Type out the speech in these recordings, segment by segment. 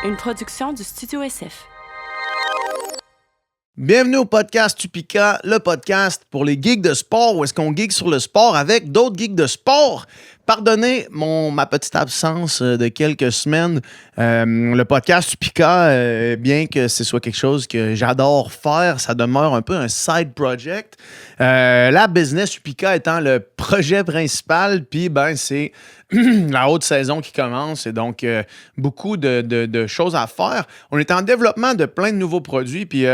une production du Studio SF. Bienvenue au podcast Upika, le podcast pour les geeks de sport, où est-ce qu'on geek sur le sport avec d'autres geeks de sport. Pardonnez ma petite absence de quelques semaines. Le podcast Upika, bien que ce soit quelque chose que j'adore faire, ça demeure un peu un side project. La business Upika étant le projet principal, puis c'est la haute saison qui commence et donc beaucoup de choses à faire. On est en développement de plein de nouveaux produits, puis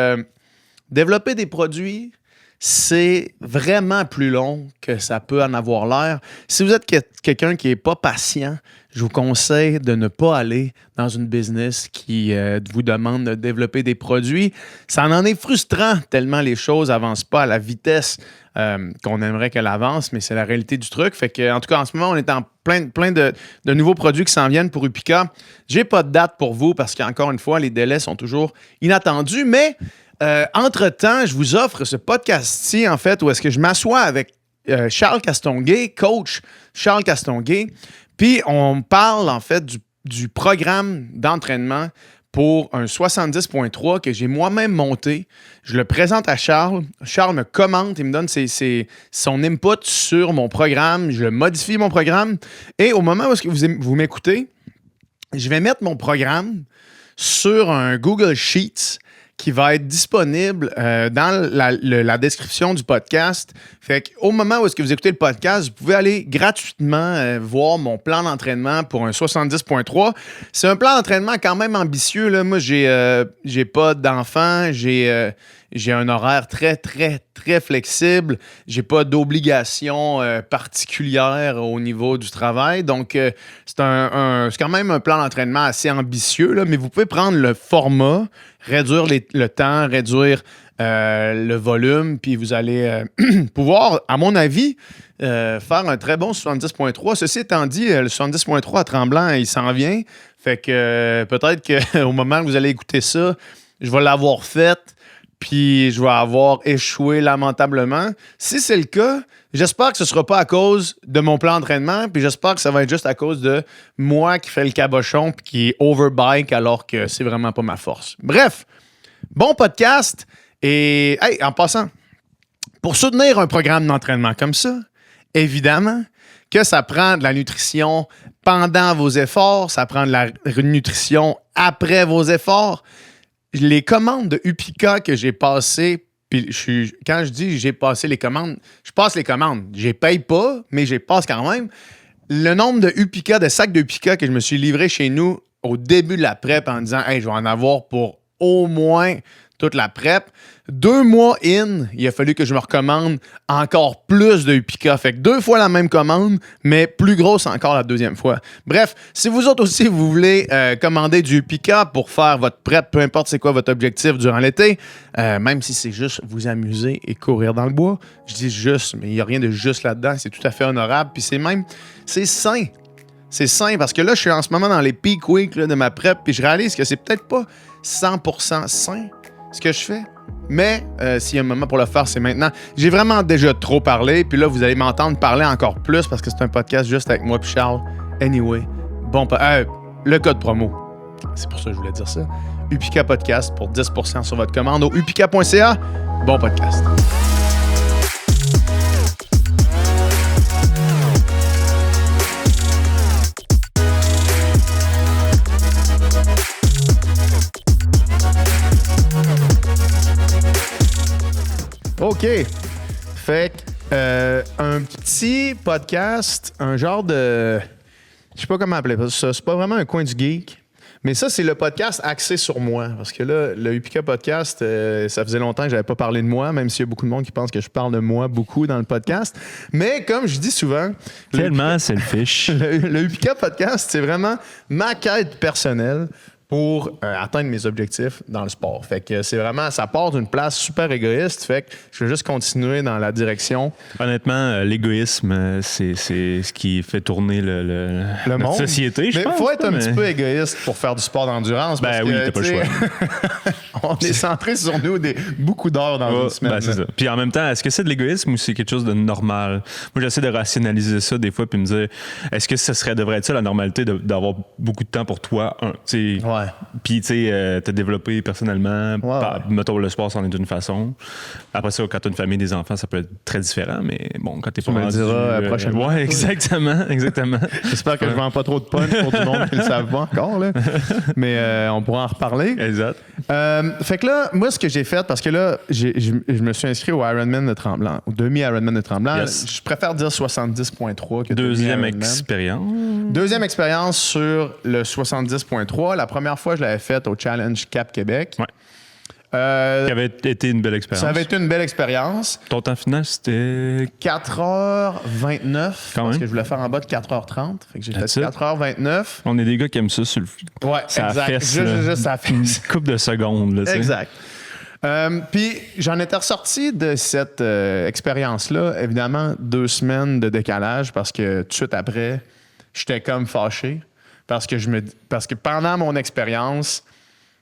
développer des produits, c'est vraiment plus long que ça peut en avoir l'air. Si vous êtes quelqu'un qui n'est pas patient, je vous conseille de ne pas aller dans une business qui vous demande de développer des produits. Ça en est frustrant tellement les choses n'avancent pas à la vitesse qu'on aimerait qu'elle avance, mais c'est la réalité du truc. Fait que, en tout cas, en ce moment, on est en plein de nouveaux produits qui s'en viennent pour Upika. J'ai pas de date pour vous parce qu'encore une fois, les délais sont toujours inattendus, mais entre-temps, je vous offre ce podcast-ci, en fait, où est-ce que je m'assois avec Charles Castonguay, coach Charles Castonguay, puis on parle, en fait, du programme d'entraînement pour un 70.3 que j'ai moi-même monté. Je le présente à Charles. Charles me commente, il me donne son input sur mon programme. Je modifie mon programme. Et au moment où est-ce que vous m'écoutez, je vais mettre mon programme sur un Google Sheets qui va être disponible dans la description du podcast. Fait qu'au moment où est-ce que vous écoutez le podcast, vous pouvez aller gratuitement voir mon plan d'entraînement pour un 70.3. C'est un plan d'entraînement quand même ambitieux, là. Moi, j'ai pas d'enfant, j'ai un horaire très, très, très flexible. J'ai pas d'obligation particulière au niveau du travail. Donc, c'est quand même un plan d'entraînement assez ambitieux, là, mais vous pouvez prendre le format, réduire le temps, réduire le volume, puis vous allez pouvoir, à mon avis, faire un très bon 70.3. Ceci étant dit, le 70.3 à Tremblant, il s'en vient. Fait que peut-être qu'au moment où vous allez écouter ça, je vais l'avoir fait, puis je vais avoir échoué lamentablement. Si c'est le cas, j'espère que ce ne sera pas à cause de mon plan d'entraînement, puis j'espère que ça va être juste à cause de moi qui fais le cabochon puis qui overbike alors que c'est vraiment pas ma force. Bref, bon podcast. Et hey, en passant, pour soutenir un programme d'entraînement comme ça, évidemment que ça prend de la nutrition pendant vos efforts, ça prend de la nutrition après vos efforts. Les commandes de Upika que j'ai passées, puis quand je dis j'ai passé les commandes, je passe les commandes. Je les paye pas, mais je les passe quand même. Le nombre de Upika, de sacs de Upika que je me suis livré chez nous au début de la prep en disant « Hey, je vais en avoir pour au moins toute la prep ». 2 mois in, il a fallu que je me recommande encore plus de Upika. Fait que 2 fois la même commande, mais plus grosse encore la deuxième fois. Bref, si vous autres aussi, vous voulez commander du Upika pour faire votre prep, peu importe c'est quoi votre objectif durant l'été, même si c'est juste vous amuser et courir dans le bois, je dis juste, mais il n'y a rien de juste là-dedans, c'est tout à fait honorable, puis c'est sain. C'est sain parce que là, je suis en ce moment dans les peak weeks là, de ma prep, puis je réalise que c'est peut-être pas 100% sain ce que je fais. Mais s'il y a un moment pour le faire, c'est maintenant. J'ai vraiment déjà trop parlé, puis là, vous allez m'entendre parler encore plus parce que c'est un podcast juste avec moi puis Charles. Anyway, le code promo, c'est pour ça que je voulais dire ça. Upika Podcast pour 10% sur votre commande au upika.ca. Bon podcast. OK. Fait que un petit podcast, un genre de... Je sais pas comment appeler ça. C'est pas vraiment un coin du geek, mais ça, c'est le podcast axé sur moi. Parce que là, le Upika Podcast, ça faisait longtemps que j'avais pas parlé de moi, même s'il y a beaucoup de monde qui pense que je parle de moi beaucoup dans le podcast. Mais comme je dis souvent... Tellement selfish. Le Upika Podcast, c'est vraiment ma quête personnelle pour atteindre mes objectifs dans le sport. Fait que c'est vraiment, ça part d'une place super égoïste. Fait que je veux juste continuer dans la direction. Honnêtement, l'égoïsme, c'est ce qui fait tourner notre monde. Société, je pense. Mais il faut être un petit peu égoïste pour faire du sport d'endurance. Ben oui, t'as pas le choix. On est centré sur nous beaucoup d'heures dans une semaine. Ben, c'est ça. Puis en même temps, est-ce que c'est de l'égoïsme ou c'est quelque chose de normal? Moi, j'essaie de rationaliser ça des fois puis me dire, est-ce que devrait être ça la normalité d'avoir beaucoup de temps pour toi? Ouais. Puis, tu sais, te développer personnellement. Ouais. Mettons, le sport, c'en est une façon. Après ça, quand tu as une famille, des enfants, ça peut être très différent. Mais bon, quand t'es pas me le rendu... diras prochainement. Ouais, exactement. J'espère que je vends pas trop de punch pour tout le monde qui le savent pas encore. Là. Mais on pourra en reparler. Exact. Fait que là, moi, ce que j'ai fait, parce que là, je me suis inscrit au Ironman de Tremblant, au demi-Ironman de Tremblant. Yes. Je préfère dire 70.3 que Deuxième demi-Ironman. expérience. Deuxième expérience sur le 70.3. La première fois, je l'avais faite au Challenge Cap Québec. Ouais. Qui avait été une belle expérience. Ça avait été une belle expérience. Ton temps final, c'était 4h29, Quand parce même. que je voulais faire en bas de 4h30. Fait que j'ai fait That's it. 4h29. On est des gars qui aiment ça sur le Ouais, ça exact. fesse, là. Juste ça une fesse. couple de secondes. Là, tu sais. Exact. Puis j'en étais ressorti de cette expérience-là, évidemment, 2 semaines de décalage parce que tout de suite après, j'étais comme fâché parce que pendant mon expérience,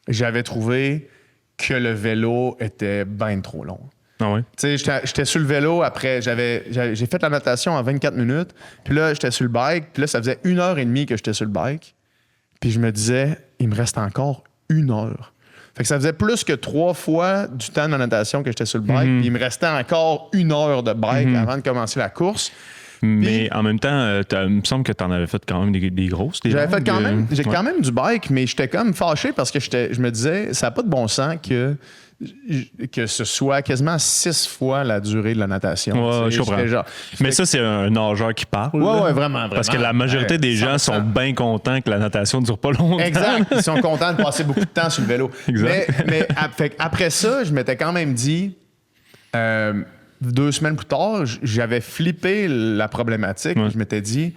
j'avais trouvé que le vélo était bien trop long. Ah ouais? Tu sais, j'étais sur le vélo après, j'ai fait la natation en 24 minutes, puis là, j'étais sur le bike, puis là, ça faisait 1h30 que j'étais sur le bike, puis je me disais, il me reste encore 1 heure. Fait que ça faisait plus que 3 fois du temps de natation que j'étais sur le bike, puis il me restait encore 1 heure de bike avant de commencer la course. Mais en même temps, il me semble que tu en avais fait quand même des grosses. J'avais fait quand même, j'ai ouais. quand même du bike, mais j'étais comme fâché parce que je me disais, ça n'a pas de bon sens que ce soit quasiment 6 fois la durée de la natation. Ouais, je comprends. Mais ça, c'est un nageur qui parle. Ouais, vraiment. Parce que la majorité des gens 100%. sont bien contents que la natation ne dure pas longtemps. Exact. Ils sont contents de passer beaucoup de temps sur le vélo. Exact. Mais après ça, je m'étais quand même dit, 2 semaines plus tard, j'avais flippé la problématique. Ouais. Je m'étais dit,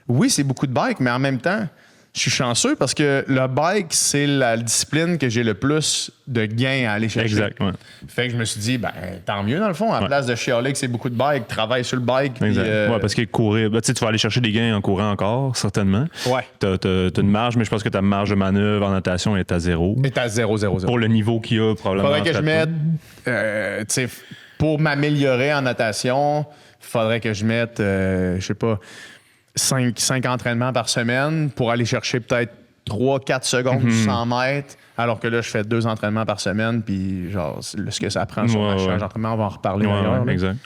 oui, c'est beaucoup de bike, mais en même temps, je suis chanceux parce que le bike, c'est la discipline que j'ai le plus de gains à aller chercher. Exact, ouais. Fait que je me suis dit, ben tant mieux dans le fond. À la place de chialer que c'est beaucoup de bike, travaille sur le bike. Puis, Exact. Ouais, parce que courir, ben, tu vas aller chercher des gains en courant encore, certainement. Ouais. T'as une marge, mais je pense que ta marge de manœuvre en natation est à 0. Et t'as 0-0-0. Pour le niveau qu'il y a, probablement. Faudrait que je en mette, triathlon. tu sais, pour m'améliorer en natation, faudrait que je mette, je sais pas, 5 entraînements par semaine pour aller chercher peut-être 3-4 secondes du 100 mètres, alors que là, je fais 2 entraînements par semaine, puis genre, ce que ça prend sur ma charge d'entraînement, on va en reparler d'ailleurs. Ouais, exact.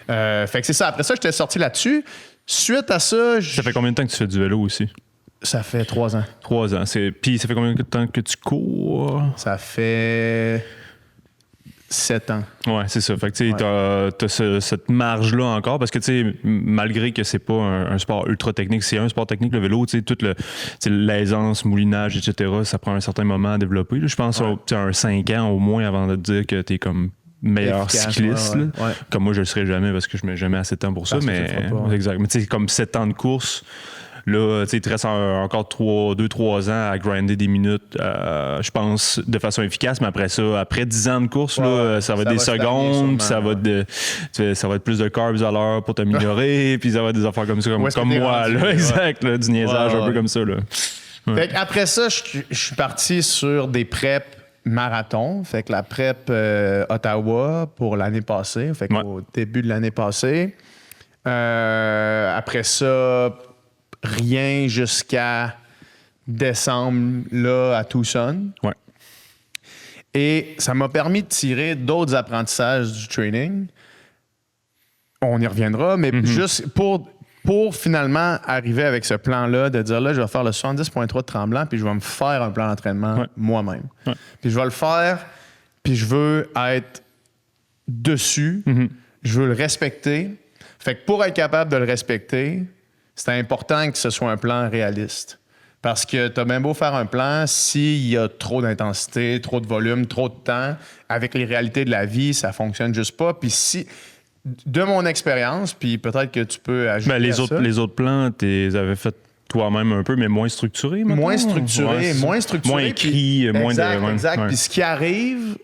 Fait que c'est ça. Après ça, j'étais sorti là-dessus. Suite à ça, Ça fait combien de temps que tu fais du vélo aussi? ça fait 3 ans. 3 ans. Puis ça fait combien de temps que tu cours? Ça fait 7 ans. Ouais, c'est ça. Fait que tu sais, t'as cette marge-là encore parce que tu sais, malgré que c'est pas un sport ultra technique, c'est un sport technique, le vélo, tu sais, toute l'aisance, moulinage, etc., ça prend un certain moment à développer. Là. Je pense à un 5 ans au moins avant de te dire que t'es comme meilleur Efficace, cycliste. ouais. Là. Comme moi, je le serai jamais parce que je mets jamais assez de temps pour ça. Parce que Mais tu le feras pas, exact. Mais tu sais, comme 7 ans de course. Là, tu sais, il te reste encore 2-3 ans à grinder des minutes, je pense, de façon efficace. Mais après ça, après 10 ans de course, là, ça va être des secondes, puis ça va être plus de carbs à l'heure pour t'améliorer, puis ça va être des affaires comme ça, comme moi, là, exact, là, du niaisage un peu comme ça. Là. Ouais. Fait après ça, je suis parti sur des preps marathon. Fait que la prep Ottawa pour l'année passée, fait qu'au début de l'année passée. Après ça, rien jusqu'à décembre, là, à Tucson. Ouais. Et ça m'a permis de tirer d'autres apprentissages du training. On y reviendra, mais juste pour finalement arriver avec ce plan-là, de dire là, je vais faire le 70.3 de Tremblant, puis je vais me faire un plan d'entraînement moi-même. Ouais. Puis je vais le faire, puis je veux être dessus, je veux le respecter. Fait que pour être capable de le respecter, c'est important que ce soit un plan réaliste. Parce que t'as bien beau faire un plan, s'il y a trop d'intensité, trop de volume, trop de temps, avec les réalités de la vie, ça fonctionne juste pas. Puis si, de mon expérience, puis peut-être que tu peux ajouter les autres plans, tu les avais fait toi-même un peu, mais moins structurés, maintenant? Moins structuré. Moins écrit, moins de... Exact. Puis ce qui arrive,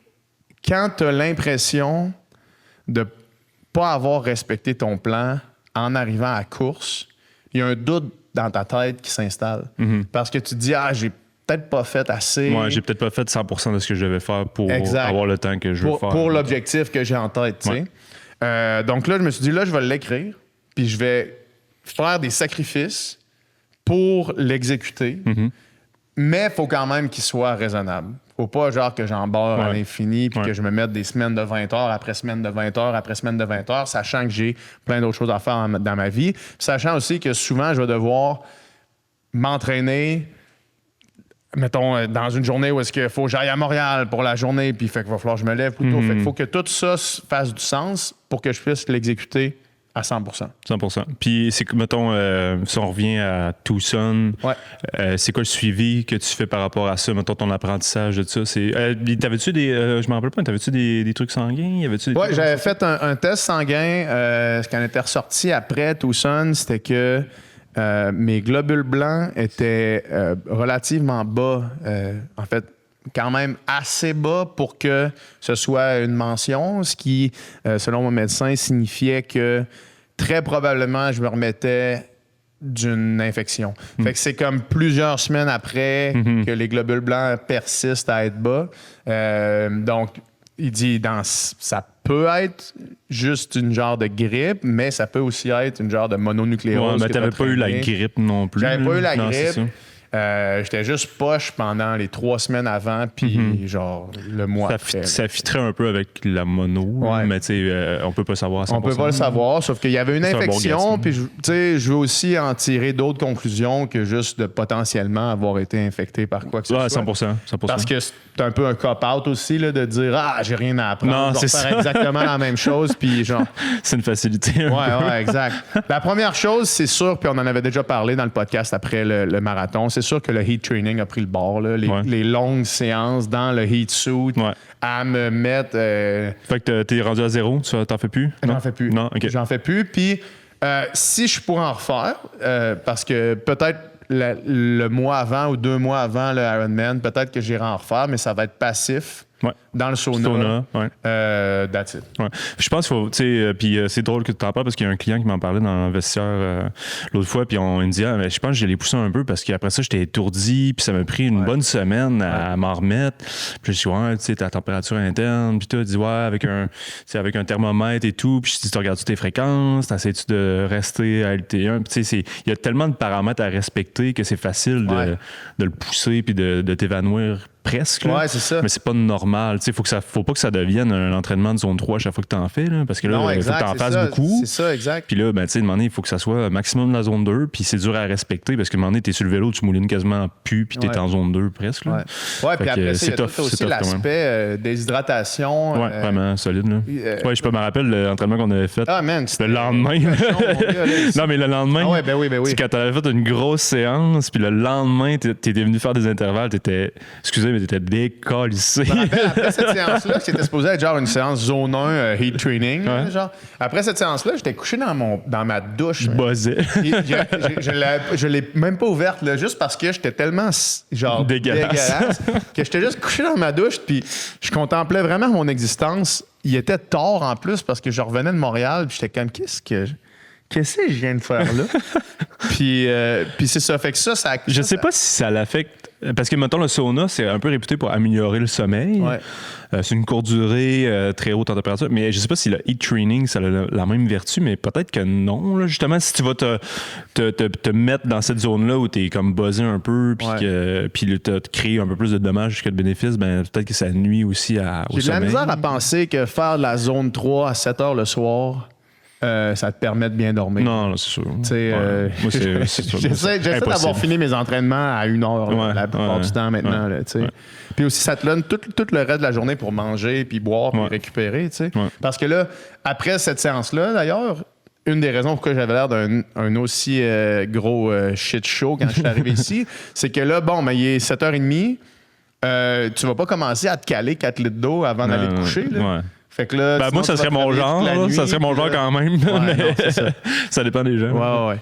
quand tu as l'impression de pas avoir respecté ton plan en arrivant à la course, il y a un doute dans ta tête qui s'installe. Parce que tu te dis, peut-être pas fait assez. Ouais, j'ai peut-être pas fait 100% de ce que je devais faire pour Exact. avoir le temps que je veux faire. Pour l'objectif que j'ai en tête, tu sais. Donc là, je me suis dit, là, je vais l'écrire, puis je vais faire des sacrifices pour l'exécuter, mais il faut quand même qu'il soit raisonnable. Faut pas genre que j'embarre à l'infini puis que je me mette des semaines de 20 heures après semaine de 20 heures après semaine de 20 heures, sachant que j'ai plein d'autres choses à faire dans ma vie. Puis sachant aussi que souvent, je vais devoir m'entraîner, mettons, dans une journée où est-ce qu'il faut que j'aille à Montréal pour la journée, puis fait qu'il va falloir que je me lève plus tôt. Fait qu'il faut que tout ça fasse du sens pour que je puisse l'exécuter à 100%. 100%. Puis, c'est que, mettons, si on revient à Tucson, c'est quoi le suivi que tu fais par rapport à ça, mettons, ton apprentissage de ça? T'avais-tu des... je me rappelle pas, t'avais-tu des trucs sanguins? Oui, j'avais fait un test sanguin. Ce qui en était ressorti après Tucson, c'était que mes globules blancs étaient relativement bas. En fait, quand même assez bas pour que ce soit une mention, ce qui, selon mon médecin, signifiait que très probablement, je me remettais d'une infection. Fait que c'est comme plusieurs semaines après que les globules blancs persistent à être bas. Donc, il dit, ça peut être juste une genre de grippe, mais ça peut aussi être une genre de mononucléose. Ouais, mais t'avais pas eu la grippe non plus. J'avais pas eu la grippe. Ça. J'étais juste poche pendant les 3 semaines avant, puis genre le mois après. Ça fitterait un peu avec la mono, mais tu sais, on peut pas savoir à 100%. On peut pas le savoir, sauf qu'il y avait une infection, puis tu sais, je veux aussi en tirer d'autres conclusions que juste de potentiellement avoir été infecté par quoi que ce soit. 100%. Parce que c'est un peu un cop-out aussi là, de dire « Ah, j'ai rien à apprendre, non, je vais faire exactement la même chose », puis genre... C'est une facilité. Ouais, exact. La première chose, c'est sûr, puis on en avait déjà parlé dans le podcast après le marathon, c'est sûr que le heat training a pris le bord. Là. Les longues séances dans le heat suit à me mettre... Fait que t'es rendu à 0, tu t'en fais plus? J'en fais plus. Non, OK. J'en fais plus. Puis si je pourrais en refaire, parce que peut-être le mois avant ou 2 mois avant le Ironman, peut-être que j'irai en refaire, mais ça va être passif. Dans le sauna. That's it. Ouais. Je pense qu'il faut, tu sais, puis c'est drôle que tu t'en parles parce qu'il y a un client qui m'en parlait dans le vestiaire l'autre fois, puis il me dit, mais je pense que je l'ai poussé un peu parce qu'après ça, j'étais étourdi, puis ça m'a pris une bonne semaine à m'en remettre. Puis je dis, ouais, tu sais, ta température interne, puis tu dis, ouais, avec un thermomètre et tout, puis je dis, tu regardes tes fréquences, t'essaies-tu de rester à LT1, puis tu sais, il y a tellement de paramètres à respecter que c'est facile de le pousser puis de t'évanouir presque. Ouais, c'est ça. Mais c'est pas normal. Il faut pas que ça devienne un entraînement de zone 3 à chaque fois que tu en fais. Là, parce que là, il faut que tu en fasses beaucoup. C'est ça, exact. Puis là, ben, à un moment donné, il faut que ça soit maximum de la zone 2. Puis c'est dur à respecter parce qu'à un moment donné, tu es sur le vélo, tu moulines quasiment plus, puis tu es en zone 2 presque. Là. Ouais, puis après, il y a tout aussi l'aspect déshydratation. Ouais, vraiment solide. Là. Ouais, je me rappelle l'entraînement qu'on avait fait. Ah, man, le lendemain. Non, mais le lendemain. Ah, ouais, ben oui. Quand tu avais fait une grosse séance, puis le lendemain, tu étais venu faire des intervalles, excusez, mais tu étais décalissé. Je me rappelle, après cette séance-là, c'était supposé être genre une séance zone 1 heat training. Genre. Après cette séance-là, j'étais couché dans ma douche. Je buzzais. Je l'ai même pas ouverte, là, juste parce que j'étais tellement genre dégueulasse que j'étais juste couché dans ma douche, puis je contemplais vraiment mon existence. Il était tard en plus parce que je revenais de Montréal, puis j'étais comme, qu'est-ce que je viens de faire là? puis c'est ça. Fait que ça je sais pas si ça l'affecte. Parce que, mettons, le sauna, c'est un peu réputé pour améliorer le sommeil. Ouais. C'est une courte durée, très haute en température. Mais je sais pas si le heat training, ça a la même vertu, mais peut-être que non. Là. Justement, si tu vas te mettre dans cette zone-là où tu es comme buzzé un peu, puis tu as créé un peu plus de dommages que de bénéfices, ben peut-être que ça nuit aussi au sommeil. J'ai de la misère à penser que faire de la zone 3 à 7 heures le soir... ça te permet de bien dormir. Non, c'est sûr. Moi, j'essaie d'avoir fini mes entraînements à 1 heure la plupart du temps maintenant. Puis aussi, ça te donne tout le reste de la journée pour manger, puis boire, puis récupérer. Parce que là, après cette séance-là, d'ailleurs, une des raisons pourquoi j'avais l'air d'un aussi gros shit show quand je suis arrivé ici, c'est que là, bon, il est 7h30, tu vas pas commencer à te caler 4 litres d'eau avant d'aller te coucher. Là. Fait que là, moi, ça serait mon genre. Ça serait mon genre quand même. Mais non, ça dépend des gens. Ouais.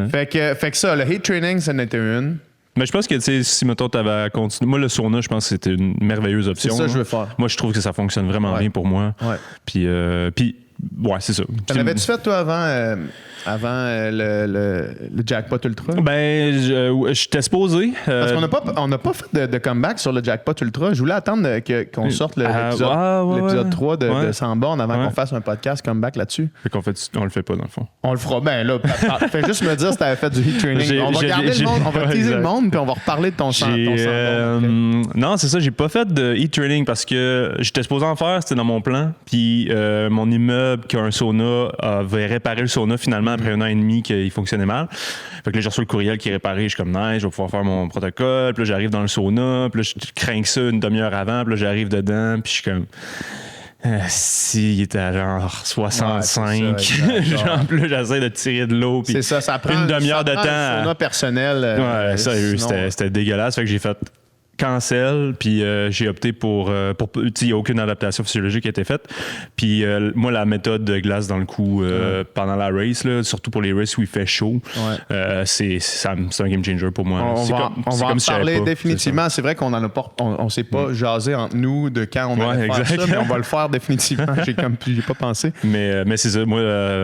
Fait que ça, le heat training, ça en était une. Mais je pense que si, mettons, tu avais continué. Moi, le sauna, je pense que c'était une merveilleuse option. C'est ça que je veux faire. Moi, je trouve que ça fonctionne vraiment bien pour moi. Ouais. Puis ouais, c'est ça. T'en avais-tu fait, toi, avant le Jackpot Ultra? Ben, j'étais supposé. Parce qu'on n'a pas fait de comeback sur le Jackpot Ultra. Je voulais attendre qu'on sorte l'épisode 3 de 100 bornes avant qu'on fasse un podcast comeback là-dessus. Fait qu'on on le fait pas, dans le fond. On le fera. Ben là, fais juste me dire si t'avais fait du heat training. On va garder le monde, on va teaser le monde, puis on va reparler de ton 100 bornes. Non, c'est ça. J'ai pas fait de heat training parce que j'étais supposé en faire, c'était dans mon plan. Puis mon immeuble qui a un sauna avait réparé le sauna finalement après 1 an et demi qu'il fonctionnait mal. Fait que là, j'ai reçu le courriel qui est réparé. Je suis comme, nice, je vais pouvoir faire mon protocole. Puis là, j'arrive dans le sauna. Puis là, je crains ça une demi-heure avant. Puis là, j'arrive dedans. Puis je suis comme... il était à genre 65. Ouais, ça, genre, puis là, j'essaie de tirer de l'eau. Puis c'est ça prend une demi-heure de temps. Un sauna personnel. Ouais, sérieux, sinon... c'était dégueulasse. Fait que j'ai fait cancel, puis j'ai opté pour il n'y a aucune adaptation physiologique qui a été faite. Puis moi, la méthode de glace dans le cou pendant la race, là, surtout pour les races où il fait chaud, c'est un game changer pour moi. On va en parler définitivement. C'est vrai qu'on n'en a pas, on s'est pas jasé entre nous de quand on allait faire ça, mais on va le faire définitivement. J'ai pas pensé. Mais c'est ça. Moi,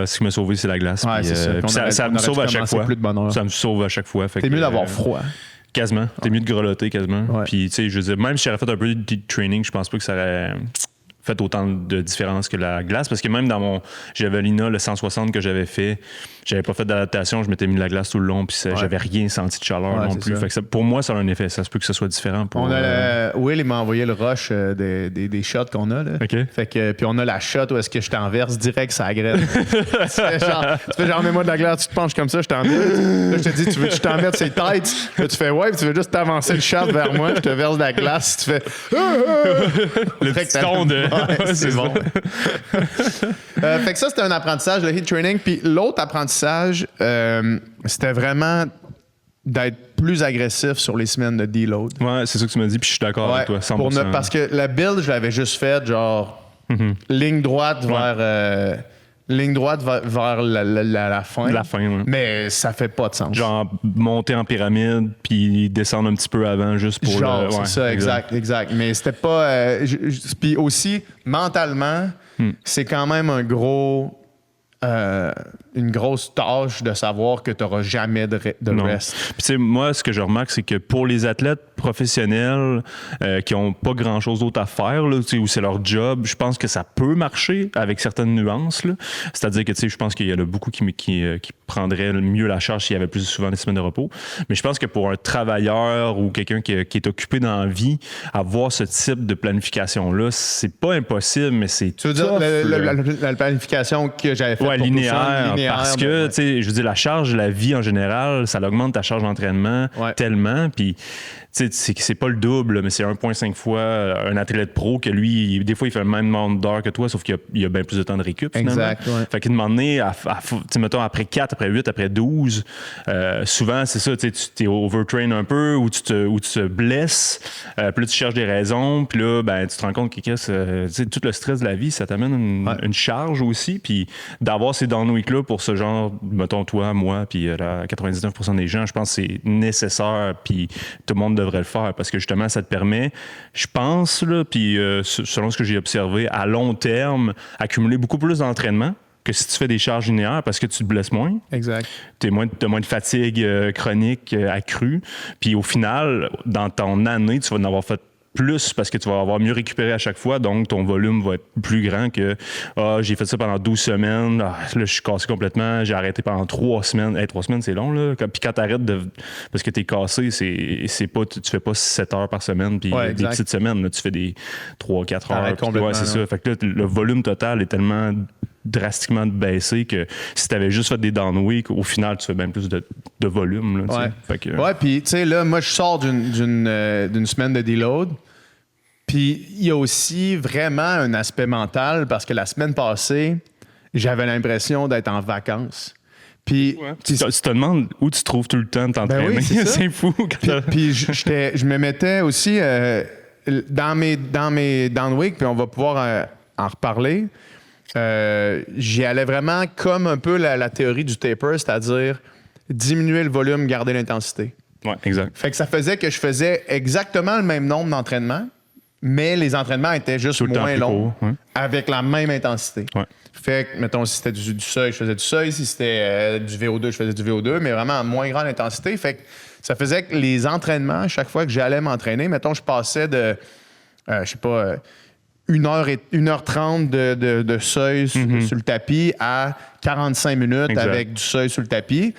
ce qui m'a sauvé, c'est la glace. Ouais, puis, ça me sauve à chaque fois. Ça me sauve à chaque fois. C'est mieux d'avoir froid. Quasiment. T'es mieux de grelotter quasiment. Ouais. Puis, tu sais, je veux dire, même si j'aurais fait un peu de training, je pense pas que ça aurait fait autant de différence que la glace. Parce que même dans mon Javelina, le 160 que j'avais fait, j'avais pas fait d'adaptation, je m'étais mis de la glace tout le long, puis j'avais rien senti de chaleur non plus. Fait que pour moi, ça a un effet. Ça se peut que ce soit différent. Will, il m'a envoyé le rush des shots qu'on a. Là. Okay. Fait que, puis on a la shot où est-ce que je t'enverse direct ça agresse. tu fais genre, mets-moi de la glace, tu te penches comme ça, je t'enverse. Là, je te dis, tu veux que je t'en mette ses têtes? Là, tu fais ouais, puis tu veux juste t'avancer le shot vers moi, je te verse de la glace, tu fais le petit ton de... Ouais, c'est bon. Fait que ça, c'était un apprentissage, le heat training. Puis l'autre apprentissage, c'était vraiment d'être plus agressif sur les semaines de deload. Ouais, c'est ça que tu m'as dit, puis je suis d'accord avec toi, 100%. Parce que la build, je l'avais juste faite, genre, ligne droite vers... ligne droite vers la fin. La fin, oui. Mais ça fait pas de sens. Genre, monter en pyramide, puis descendre un petit peu avant, juste pour genre, c'est ça, exact. Mais c'était pas... puis aussi, mentalement, c'est quand même une grosse tâche de savoir que tu n'auras jamais de rest. Puis tu sais, moi, ce que je remarque, c'est que pour les athlètes professionnels qui n'ont pas grand-chose d'autre à faire, là, où c'est leur job, je pense que ça peut marcher avec certaines nuances. Là. C'est-à-dire que je pense qu'il y en a beaucoup qui prendraient mieux la charge s'il y avait plus souvent des semaines de repos. Mais je pense que pour un travailleur ou quelqu'un qui est occupé dans la vie, avoir ce type de planification-là, c'est pas impossible, mais c'est tu veux dire la planification que j'avais faite pour linéaire, parce que, tu sais, je veux dire, la charge de la vie en général, ça augmente ta charge d'entraînement tellement, puis tu sais, c'est pas le double, mais c'est 1,5 fois un athlète pro que lui, des fois, il fait le même nombre d'heures que toi, sauf qu'il y a bien plus de temps de récup, finalement. Exact, ouais. Fait qu'à un moment donné, mettons, après 4, après 8, après 12, souvent, c'est ça, tu t'es overtrain un peu, ou tu te blesses, puis là, tu cherches des raisons, puis là, ben, tu te rends compte que tout le stress de la vie, ça t'amène une charge aussi, puis d'avoir ces down week-là pour ce genre, mettons, toi, moi, puis 99% des gens, je pense que c'est nécessaire, puis tout le monde devrait le faire parce que justement, ça te permet, je pense, là, puis selon ce que j'ai observé, à long terme, accumuler beaucoup plus d'entraînement que si tu fais des charges linéaires parce que tu te blesses moins. Exact. Tu as moins de fatigue chronique accrue. Puis au final, dans ton année, tu vas en avoir fait plus parce que tu vas avoir mieux récupéré à chaque fois, donc ton volume va être plus grand que j'ai fait ça pendant 12 semaines, là je suis cassé complètement, j'ai arrêté pendant 3 semaines. 3 semaines, c'est long, là. Puis quand t'arrêtes parce que t'es cassé, c'est pas, tu fais pas 7 heures par semaine, puis des petites semaines, là, tu fais des 3-4 heures. C'est ça. Fait que là, le volume total est tellement drastiquement baissé que si tu avais juste fait des down week, au final, tu fais bien plus de volume. Là, puis tu sais, là, moi, je sors d'une semaine de deload. Puis il y a aussi vraiment un aspect mental parce que la semaine passée, j'avais l'impression d'être en vacances. Puis tu te demandes où tu trouves tout le temps de t'entraîner. Ben oui, c'est fou. Puis je me mettais aussi dans mes down week, puis on va pouvoir en reparler. J'y allais vraiment comme un peu la théorie du taper, c'est-à-dire diminuer le volume, garder l'intensité. Ouais, exact. Fait que ça faisait que je faisais exactement le même nombre d'entraînements, mais les entraînements étaient juste Tout le temps moins plus longs, court, ouais. avec la même intensité. Ouais. Fait que, mettons, si c'était du seuil, je faisais du seuil. Si c'était du VO2, je faisais du VO2, mais vraiment à moins grande intensité. Fait que ça faisait que les entraînements, à chaque fois que j'allais m'entraîner, mettons, je passais de, 1h30 de seuil sur le tapis à 45 minutes Exact. avec du seuil sur le tapis.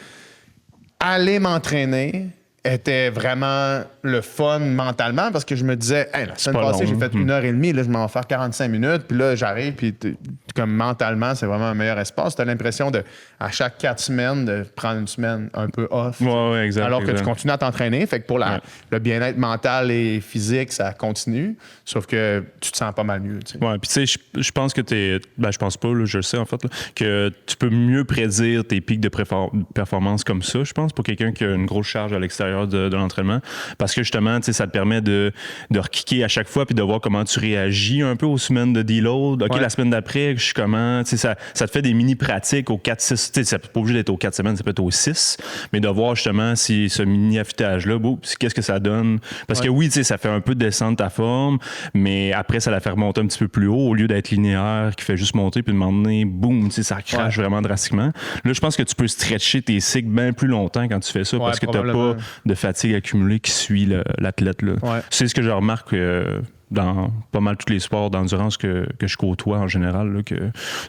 Aller m'entraîner était vraiment le fun mentalement parce que je me disais, hey, la semaine pas passée, long, j'ai fait 1h30, là, je m'en vais faire 45 minutes, puis là, j'arrive, puis comme mentalement, c'est vraiment un meilleur espace. Tu as l'impression de, à chaque 4 semaines, de prendre une semaine un peu off. Ouais, exact. Alors que exact. tu continues à t'entraîner. Fait que pour le bien-être mental et physique, ça continue. Sauf que tu te sens pas mal mieux. Tu sais. Ouais, puis tu sais, je pense que je pense pas, là, je le sais en fait, là, que tu peux mieux prédire tes pics de performance comme ça, je pense, pour quelqu'un qui a une grosse charge à l'extérieur de l'entraînement. Parce que justement, tu sais, ça te permet de rekicker à chaque fois puis de voir comment tu réagis un peu aux semaines de deload. OK, la semaine d'après, je suis comment. Tu sais, ça te fait des mini-pratiques aux 4-6. Tu sais, ça peut pas obligé d'être aux 4 semaines, ça peut être aux 6. Mais de voir justement si ce mini-affûtage-là, qu'est-ce que ça donne. Parce que oui, tu sais, ça fait un peu descendre ta forme, mais après, ça la fait remonter un petit peu plus haut au lieu d'être linéaire qui fait juste monter puis de moment donné, boum, tu sais, ça crache vraiment drastiquement. Là, je pense que tu peux stretcher tes cycles bien plus longtemps quand tu fais ça parce que tu n'as pas de fatigue accumulée qui suit l'athlète. Là. Ouais. C'est ce que je remarque dans pas mal tous les sports d'endurance que je côtoie en général, là, que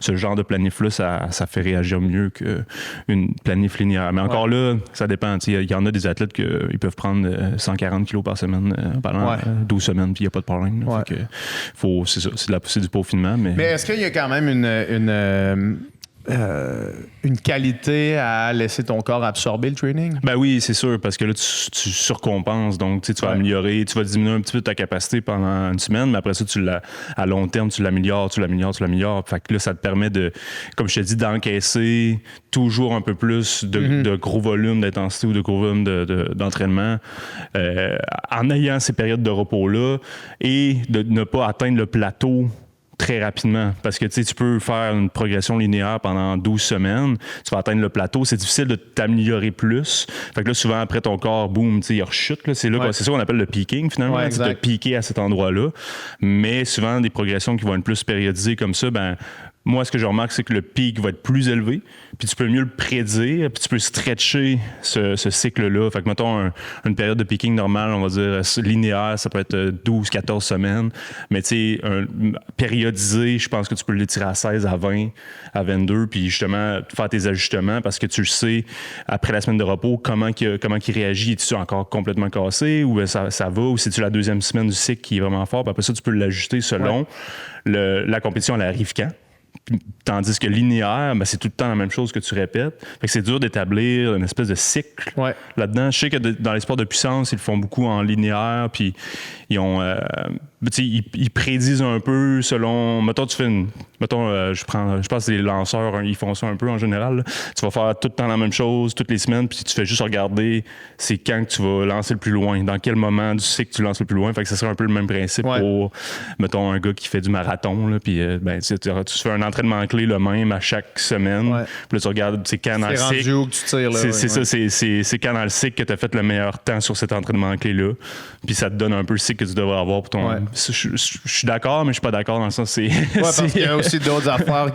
ce genre de planif-là, ça fait réagir mieux qu'une planif linéaire. Mais encore là, ça dépend. Il y en a des athlètes qui peuvent prendre 140 kilos par semaine pendant 12 semaines, puis il n'y a pas de problème. Là. Fait que, c'est ça, c'est du peaufinement. Mais est-ce qu'il y a quand même une qualité à laisser ton corps absorber le training? Ben oui, c'est sûr, parce que là, tu surcompenses. Donc, tu vas améliorer, tu vas diminuer un petit peu ta capacité pendant une semaine, mais après ça, à long terme, tu l'améliores. Fait que là, ça te permet de, comme je te dis, d'encaisser toujours un peu plus de gros volume d'intensité ou de gros volume d'entraînement en ayant ces périodes de repos-là et de ne pas atteindre le plateau très rapidement. Parce que tu peux faire une progression linéaire pendant 12 semaines, tu vas atteindre le plateau, c'est difficile de t'améliorer plus. Fait que là, souvent, après ton corps, boum, il rechute. Là. C'est ça qu'on appelle le peaking, finalement. C'est de piquer à cet endroit-là. Mais souvent, des progressions qui vont être plus périodisées comme ça, moi, ce que je remarque, c'est que le pic va être plus élevé, puis tu peux mieux le prédire, puis tu peux stretcher ce cycle-là. Fait que, mettons, une période de peaking normale, on va dire linéaire, ça peut être 12-14 semaines. Mais tu sais, périodisé, je pense que tu peux l'étirer à 16, à 20, à 22, puis justement, faire tes ajustements parce que tu le sais, après la semaine de repos, comment il réagit. Es-tu encore complètement cassé ou ça va, ou c'est-tu la deuxième semaine du cycle qui est vraiment fort, puis après ça, tu peux l'ajuster selon la compétition, elle arrive quand. Tandis que linéaire, c'est tout le temps la même chose que tu répètes. Fait que c'est dur d'établir une espèce de cycle là-dedans. Je sais que dans les sports de puissance, ils le font beaucoup en linéaire, puis ils ont... ils prédisent un peu selon... Mettons, je pense que les lanceurs, ils font ça un peu en général. Là. Tu vas faire tout le temps la même chose, toutes les semaines, puis tu fais juste regarder c'est quand que tu vas lancer le plus loin, dans quel moment du cycle tu lances le plus loin. Fait que ça serait un peu le même principe pour, mettons, un gars qui fait du marathon, là, puis tu fais un entraînement clé le même à chaque semaine. Puis là, tu regardes, c'est quand dans le cycle. Où que tu tires, là, c'est ça, c'est quand dans le cycle que tu as fait le meilleur temps sur cet entraînement clé-là. Puis ça te donne un peu le cycle que tu devrais avoir pour ton... Je suis d'accord, mais je suis pas d'accord dans le sens parce qu'il y a aussi d'autres affaires,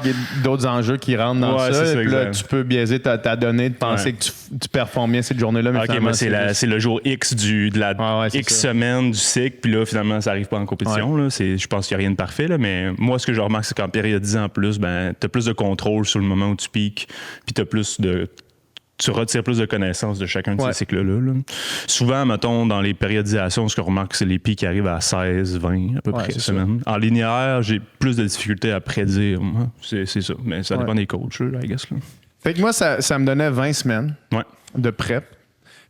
d'autres enjeux qui rentrent dans ça. Et puis là, tu peux biaiser ta donnée de penser que tu performes bien cette journée-là. Mais moi, c'est le jour X de la X semaine du cycle. Puis là, finalement, ça arrive pas en compétition. Là. Je pense qu'il n'y a rien de parfait. Là, mais moi, ce que je remarque, c'est qu'en périodisant en plus, tu as plus de contrôle sur le moment où tu piques. Puis tu retires plus de connaissances de chacun de ces cycles-là. Là. Souvent, mettons, dans les périodisations, ce qu'on remarque, c'est les pics qui arrivent à 16, 20 à peu près semaine. En linéaire, j'ai plus de difficultés à prédire. Moi. C'est ça. Mais ça dépend des coachs, là, I guess. Là. Fait que moi, ça me donnait 20 semaines de prep.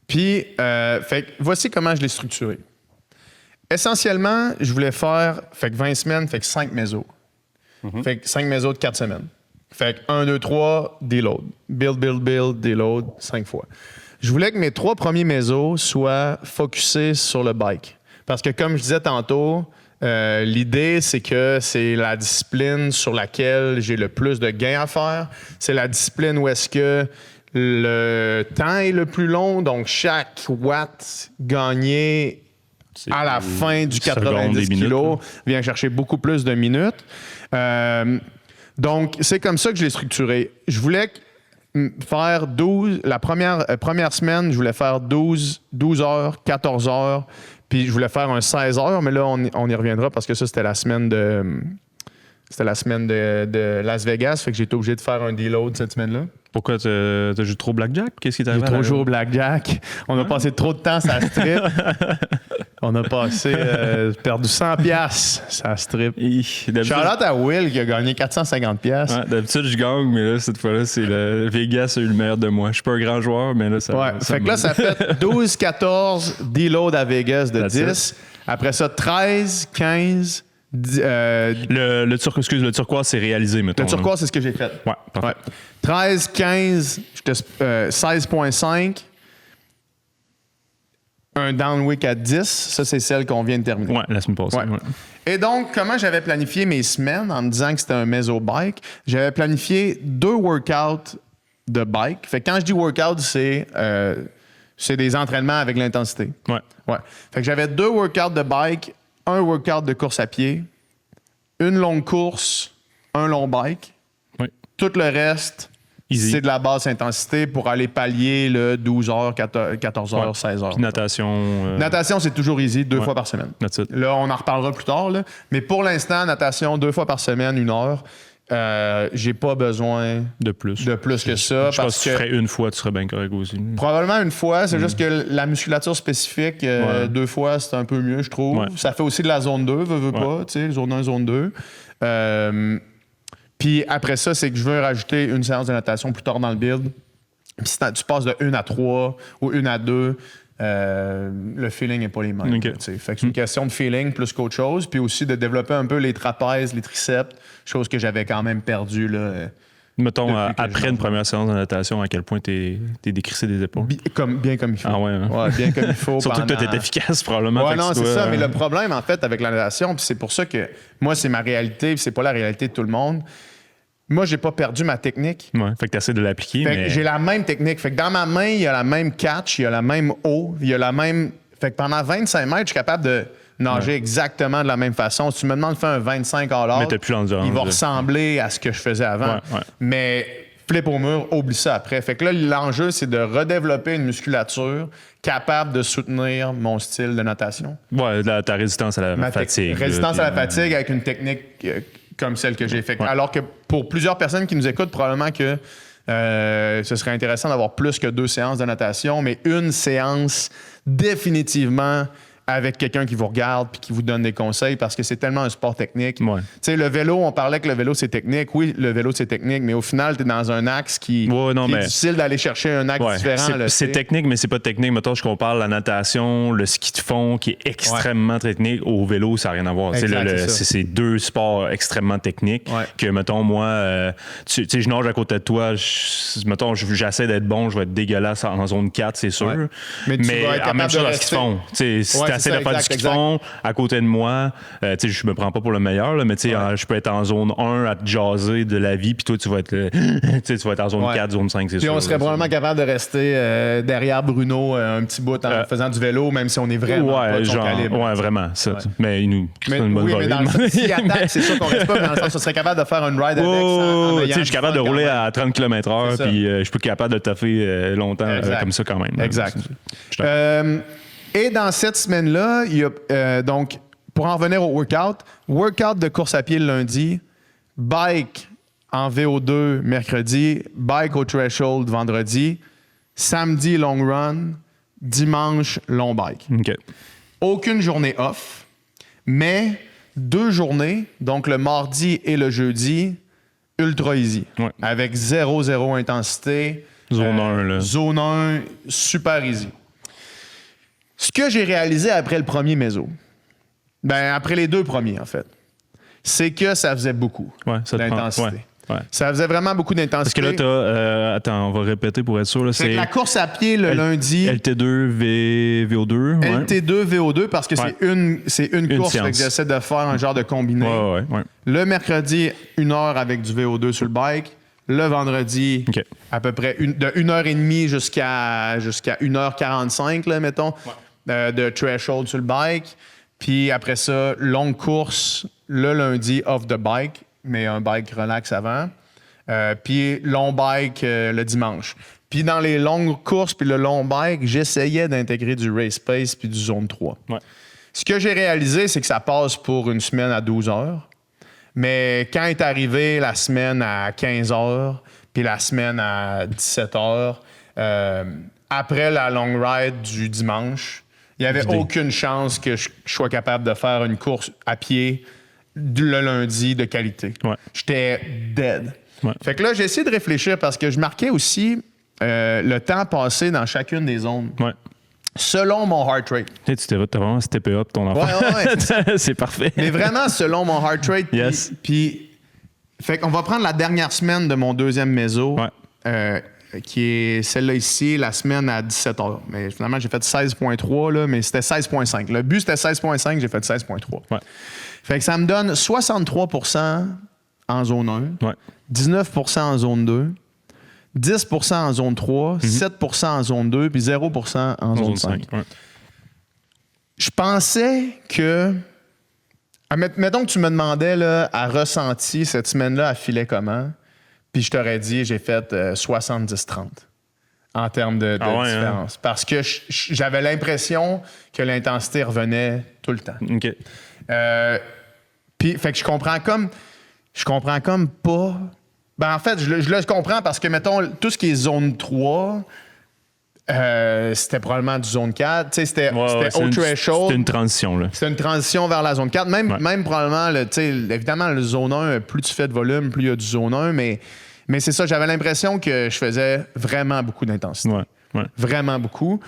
Puis, fait que voici comment je l'ai structuré. Essentiellement, je voulais faire 20 semaines, 5 mésos. Fait que 5 mésos de 4 semaines. Fait que 1, 2, 3, deload. Build, deload 5 fois. Je voulais que mes 3 premiers mésos soient focusés sur le bike. Parce que comme je disais tantôt, l'idée, c'est que c'est la discipline sur laquelle j'ai le plus de gains à faire. C'est la discipline où est-ce que le temps est le plus long. Donc, chaque watt gagné à la fin du secondes, 90 des minutes, kilos, vient chercher beaucoup plus de minutes. Donc, c'est comme ça que je l'ai structuré. Je voulais faire 12, la première semaine, je voulais faire 12 heures, 14 heures, puis je voulais faire un 16 heures, mais là, on y reviendra parce que ça, c'était la semaine de Las Vegas, fait que j'ai été obligé de faire un deload cette semaine-là. Pourquoi t'as joué trop Blackjack? Qu'est-ce qui t'est arrivé? J'ai trop joué au Blackjack. On a passé trop de temps sur la strip. On a perdu 100 piastres sur la strip. Shout-out à Will qui a gagné 450 piastres. Ouais, d'habitude, je gagne, mais là, cette fois-là, c'est le Vegas a eu le meilleur de moi. Je suis pas un grand joueur, mais là, ça... Ouais, fait que là, ça fait 12-14 deload à Vegas de 10. Après ça, 13, 15... le turquoise, c'est réalisé, mettons. Le turquoise, c'est ce que j'ai fait. Ouais, parfait. Ouais. 13, 15, 16,5. Un down week à 10. Ça, c'est celle qu'on vient de terminer. Ouais, la semaine passée. Ouais. Ouais. Et donc, comment j'avais planifié mes semaines en me disant que c'était un meso bike? J'avais planifié 2 workouts de bike. Fait que quand je dis workout, c'est des entraînements avec l'intensité. Ouais. Ouais. Fait que j'avais 2 workouts de bike, un workout de course à pied, une longue course, un long bike. Ouais. Tout le reste, Easy. c'est de la basse intensité pour aller pallier le 12 heures, 14 heures, Ouais. 16 heures. Puis natation. Natation, c'est toujours easy, 2 Ouais. fois par semaine. That's it. Là, on en reparlera plus tard. Là. Mais pour l'instant, natation, 2 fois par semaine, 1 heure. J'ai pas besoin De plus. de plus que ça. Je pense parce que tu ferais une fois, tu serais bien correct aussi. probablement une fois, c'est juste que la musculature spécifique, Ouais. 2 fois, c'est un peu mieux, je trouve. Ouais. Ça fait aussi de la zone 2, veux pas, tu sais, zone 1, zone 2. Puis après ça, c'est que je veux rajouter une séance de natation plus tard dans le build. Puis si tu passes de 1 à 3 ou 1 à 2, le feeling n'est pas les mêmes. Ok. Là, tu sais. Fait que c'est une question de feeling plus qu'autre chose. Puis aussi de développer un peu les trapèzes, les triceps, chose que j'avais quand même perdu là. Mettons, Depuis que après je une m'en première séance de natation, à quel point t'es décrissé des épaules. Bien comme il faut. Ah ouais, hein? Ouais, bien comme il faut. Surtout que toi, pendant- t'es efficace, probablement. Ouais, fait que non, tu c'est dois- ça. Mais le problème, en fait, avec la natation, puis c'est pour ça que moi, c'est ma réalité, puis c'est pas la réalité de tout le monde. Moi, j'ai pas perdu ma technique. Ouais, fait que t'essaies de l'appliquer, Fait que mais... j'ai la même technique. Fait que dans ma main, il y a la même catch, il y a la même eau, il y a la même. Fait que pendant 25 mètres, je suis capable de nager exactement de la même façon. Si tu me demandes de faire un 25 all Mais t'as plus l'endurance, il va là. ressembler à ce que je faisais avant. Ouais. Mais flip au mur, oublie ça après. Fait que là, l'enjeu, c'est de redévelopper une musculature capable de soutenir mon style de natation. Ouais, ta résistance à la fatigue. Résistance là, à la puis, fatigue avec une technique comme celle que j'ai faite. Ouais. Alors que pour plusieurs personnes qui nous écoutent, probablement que ce serait intéressant d'avoir plus que 2 séances de natation, mais une séance définitivement avec quelqu'un qui vous regarde puis qui vous donne des conseils parce que c'est tellement un sport technique. Ouais. Tu sais, le vélo, on parlait que le vélo, c'est technique. Oui, le vélo, c'est technique, mais au final, tu es dans un axe qui Ouais, non, est mais- difficile d'aller chercher un axe Ouais, différent. là, c'est tu sais. technique, mais c'est pas technique. Mettons, je compare la natation, le ski de fond, qui est extrêmement technique, au vélo, ça n'a rien à voir. Tu sais, Exact, c'est ça. c'est 2 sports extrêmement techniques. Ouais. Que, mettons, moi, tu sais, je nage à côté de toi, mettons, j'essaie d'être bon, je vais être dégueulasse en zone 4, c'est sûr. Ouais. Mais tu vas être en capable même de chose dans le rester. ski de fond. Tu sais, si Ouais, tu c'est essaies ça, de faire du exact, ski de fond à côté de moi, tu sais, je me prends pas pour le meilleur, là, mais tu sais, je peux être en zone 1 à te jaser de la vie, puis toi, tu vas être, tu sais, tu vas être en zone Ouais. 4, zone 5, c'est Puis sûr. on serait là, probablement capable de rester derrière Bruno un petit bout en faisant du vélo, même si on est vraiment pas de son calibre. Ouais, vraiment, ça. Mais il nous Mais, une bonne oui, mais volée. dans le sens, s'il attaque, c'est sûr qu'on reste pas, mais dans le sens, on serait capable de faire une ride avec en Tu ayant sais, je suis capable de du fun rouler quand même. à 30 km/h, C'est ça. puis je suis pas capable de taffer longtemps Exact. comme ça quand même. Exact. Je- Et dans cette semaine-là, il y a donc, pour en revenir au workout de course à pied le lundi, bike en VO2 mercredi, bike au threshold vendredi, samedi long run, dimanche long bike. OK. Aucune journée off, mais 2 journées, donc le mardi et le jeudi, ultra easy. Ouais. Avec 0 intensité. Zone 1, là. Zone 1, super easy. Ce que j'ai réalisé après le premier méso, après les 2 premiers, en fait, c'est que ça faisait beaucoup Ouais, ça te prend- d'intensité. ouais. Ça faisait vraiment beaucoup Parce d'intensité. que là, t'as. Attends, on va répéter pour être sûr. Là, Fait que c'est la course à pied le lundi, LT2, VO2. Ouais. LT2, VO2, parce que Ouais. c'est une course, fait que séance. j'essaie de faire un genre de combiné. Ouais. Le mercredi, 1 heure avec du VO2 sur le bike. Le vendredi, OK. à peu près de 1h30 jusqu'à 1h45, là, mettons. de threshold sur le bike. Puis après ça, longue course le lundi off the bike, mais un bike relax avant. Puis long bike le dimanche. Puis dans les longues courses puis le long bike, j'essayais d'intégrer du race pace puis du zone 3. Ouais. Ce que j'ai réalisé, c'est que ça passe pour une semaine à 12 heures. Mais quand est arrivée la semaine à 15 heures puis la semaine à 17 heures, après la long ride du dimanche, il n'y avait aucune chance que je sois capable de faire une course à pied le lundi de qualité. Ouais. J'étais dead. Ouais. Fait que là, j'ai essayé de réfléchir parce que je marquais aussi le temps passé dans chacune des zones. Ouais. Selon mon heart rate. Hey, t'as vraiment steppé up ton enfant. Ouais. C'est parfait. Mais vraiment selon mon heart rate. Yes. Puis, fait qu'on va prendre la dernière semaine de mon deuxième méso, qui est celle-là ici, la semaine à 17 heures. Mais finalement, j'ai fait 16.3, là, mais c'était 16.5. Le but, c'était 16.5, j'ai fait 16.3. Ouais. Fait que ça me donne 63% en zone 1, 19% en zone 2, 10% en zone 3, 7% en zone 2, puis 0% en zone 5. Ouais. Je pensais que... Mettons que tu me demandais là, à ressenti cette semaine-là, à filer comment, puis je t'aurais dit, j'ai fait 70-30 en termes de différence. Hein? Parce que j'avais l'impression que l'intensité revenait tout le temps. OK. Puis, fait que je comprends comme pas... Ben en fait, je le comprends parce que, mettons, tout ce qui est zone 3... c'était probablement du zone 4. Tu sais, c'était au threshold. C'était une transition, là. C'était une transition vers la zone 4. Même probablement, évidemment, le zone 1, plus tu fais de volume, plus il y a du zone 1, mais c'est ça, j'avais l'impression que je faisais vraiment beaucoup d'intensité. Ouais. Vraiment beaucoup.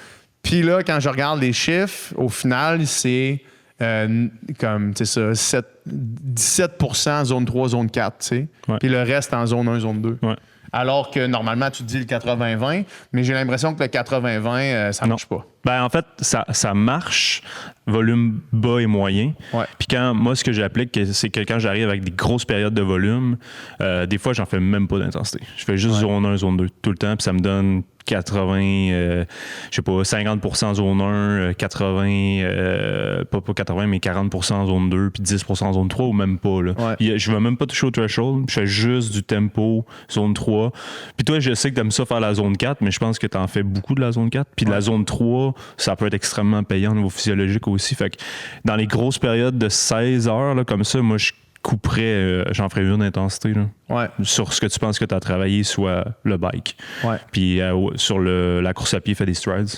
Puis là, quand je regarde les chiffres, au final, c'est comme, tu sais ça, 17% zone 3, zone 4, tu sais. Ouais. Puis le reste en zone 1, zone 2. Ouais. Alors que normalement, tu te dis le 80-20, mais j'ai l'impression que le 80-20, ça ne marche pas. Ben, en fait, ça marche, volume bas et moyen. Ouais. Puis moi, ce que j'applique, c'est que quand j'arrive avec des grosses périodes de volume, des fois, j'en fais même pas d'intensité. Je fais juste zone 1, zone 2 tout le temps, puis ça me donne 80, je sais pas, 50% zone 1, 80, pas 80, mais 40% en zone 2, puis 10% en zone 3, ou même pas. Là. Ouais. Je vais même pas toucher au threshold, je fais juste du tempo, zone 3. Puis toi, je sais que t'aimes ça faire la zone 4, mais je pense que t'en fais beaucoup de la zone 4. Puis de la zone 3, ça peut être extrêmement payant au niveau physiologique aussi. Fait que dans les grosses périodes de 16 heures, là, comme ça, moi, je couperais, j'en ferais une intensité là, sur ce que tu penses que tu as travaillé, soit le bike. Ouais. Puis sur la course à pied, fais des strides.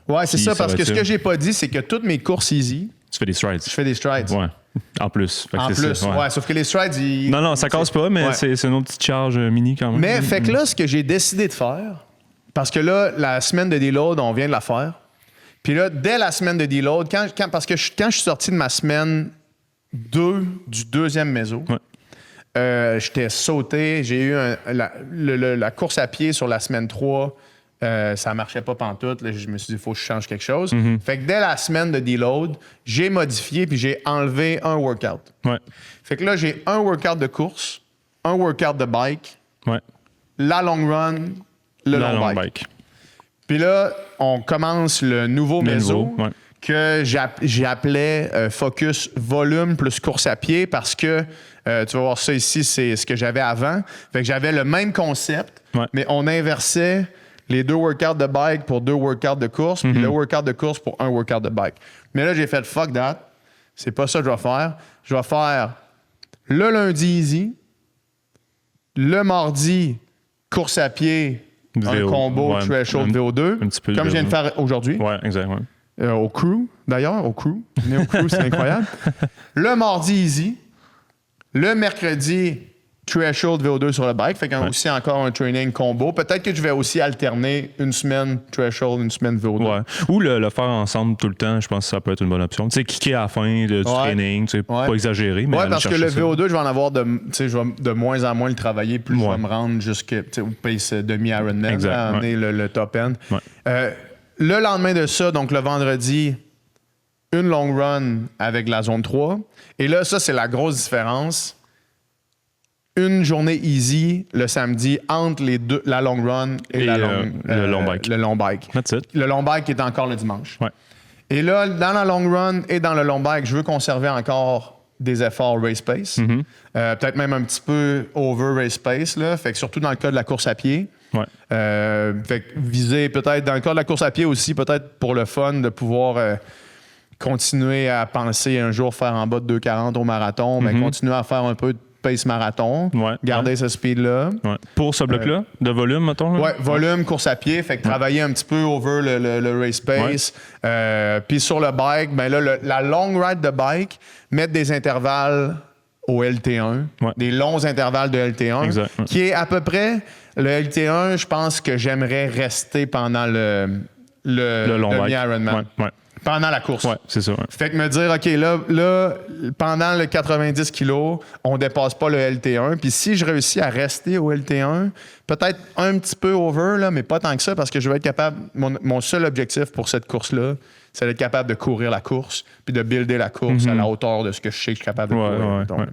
Ouais, c'est Puis ça, parce va que être ce ça. que j'ai pas dit, c'est que toutes mes courses easy, Tu fais des strides. je fais des strides. Ouais. En plus. Fait que En c'est plus, ça, sauf que les strides, Non, ça casse pas, mais Ouais. c'est une autre petite charge mini quand même. Mais fait que là, ce que j'ai décidé de faire, parce que là, la semaine de deload, on vient de la faire. Puis là, dès la semaine de deload, parce que quand je suis sorti de ma semaine 2 du deuxième méso, j'étais sauté. J'ai eu la course à pied sur la semaine 3. Ça marchait pas pantoute. Là, je me suis dit, il faut que je change quelque chose. Fait que dès la semaine de deload, j'ai modifié puis j'ai enlevé un workout. Ouais. Fait que là, j'ai un workout de course, un workout de bike, Ouais. la long run, le La long long bike. bike. Puis là, on commence le nouveau méso ouais. que j'appelais Focus Volume plus course à pied parce que, tu vas voir ça ici, c'est ce que j'avais avant. Fait que j'avais le même concept, mais on inversait les 2 workouts de bike pour 2 workouts de course, puis le workout de course pour un workout de bike. Mais là, j'ai fait fuck that. C'est pas ça que je vais faire. Je vais faire le lundi easy, le mardi course à pied, un combo threshold VO2, un petit peu comme je viens de faire aujourd'hui. Ouais, exact. Ouais. Au crew, d'ailleurs, au crew. Venez au crew, c'est incroyable. Le mardi easy, le mercredi threshold VO2 sur le bike. Fait qu'il y a aussi encore un training combo. Peut-être que je vais aussi alterner une semaine threshold, une semaine VO2. Ouais. Ou le faire ensemble tout le temps, je pense que ça peut être une bonne option. Tu sais, kicker à la fin du training, tu sais, pas exagérer, mais ouais, aller parce que chercher le ça. VO2, je vais en avoir je vais de moins en moins le travailler, plus je vais me rendre jusqu'au pace demi-Ironman, à amener le top end. Ouais. Le lendemain de ça, donc le vendredi, une long run avec la zone 3. Et là, ça, c'est la grosse différence. Une journée easy le samedi entre les deux, la long run et le long bike. Le long bike. That's it. Le long bike est encore le dimanche. Ouais. Et là, dans la long run et dans le long bike, je veux conserver encore des efforts race pace. Peut-être même un petit peu over race pace, là. Fait que surtout dans le cas de la course à pied. Ouais. Fait que viser peut-être, dans le cas de la course à pied aussi, peut-être pour le fun de pouvoir continuer à penser un jour faire en bas de 2,40 au marathon, mais continuer à faire un peu de pace marathon, garder ce speed-là. Ouais. Pour ce bloc-là, de volume, mettons? Oui, volume, course à pied, fait que travailler un petit peu over le race pace. Puis sur le bike, ben là, la long ride de bike, mettre des intervalles au LT1, des longs intervalles de LT1, exact, qui est à peu près, le LT1, je pense que j'aimerais rester pendant le long bike. Ironman. Ouais. Pendant la course. Ouais, c'est ça. Ouais. Fait que me dire, OK, là, pendant le 90 kilos, on dépasse pas le LT1. Puis si je réussis à rester au LT1, peut-être un petit peu over, là, mais pas tant que ça, parce que je vais être capable. Mon seul objectif pour cette course-là, c'est d'être capable de courir la course, puis de builder la course à la hauteur de ce que je sais que je suis capable de courir.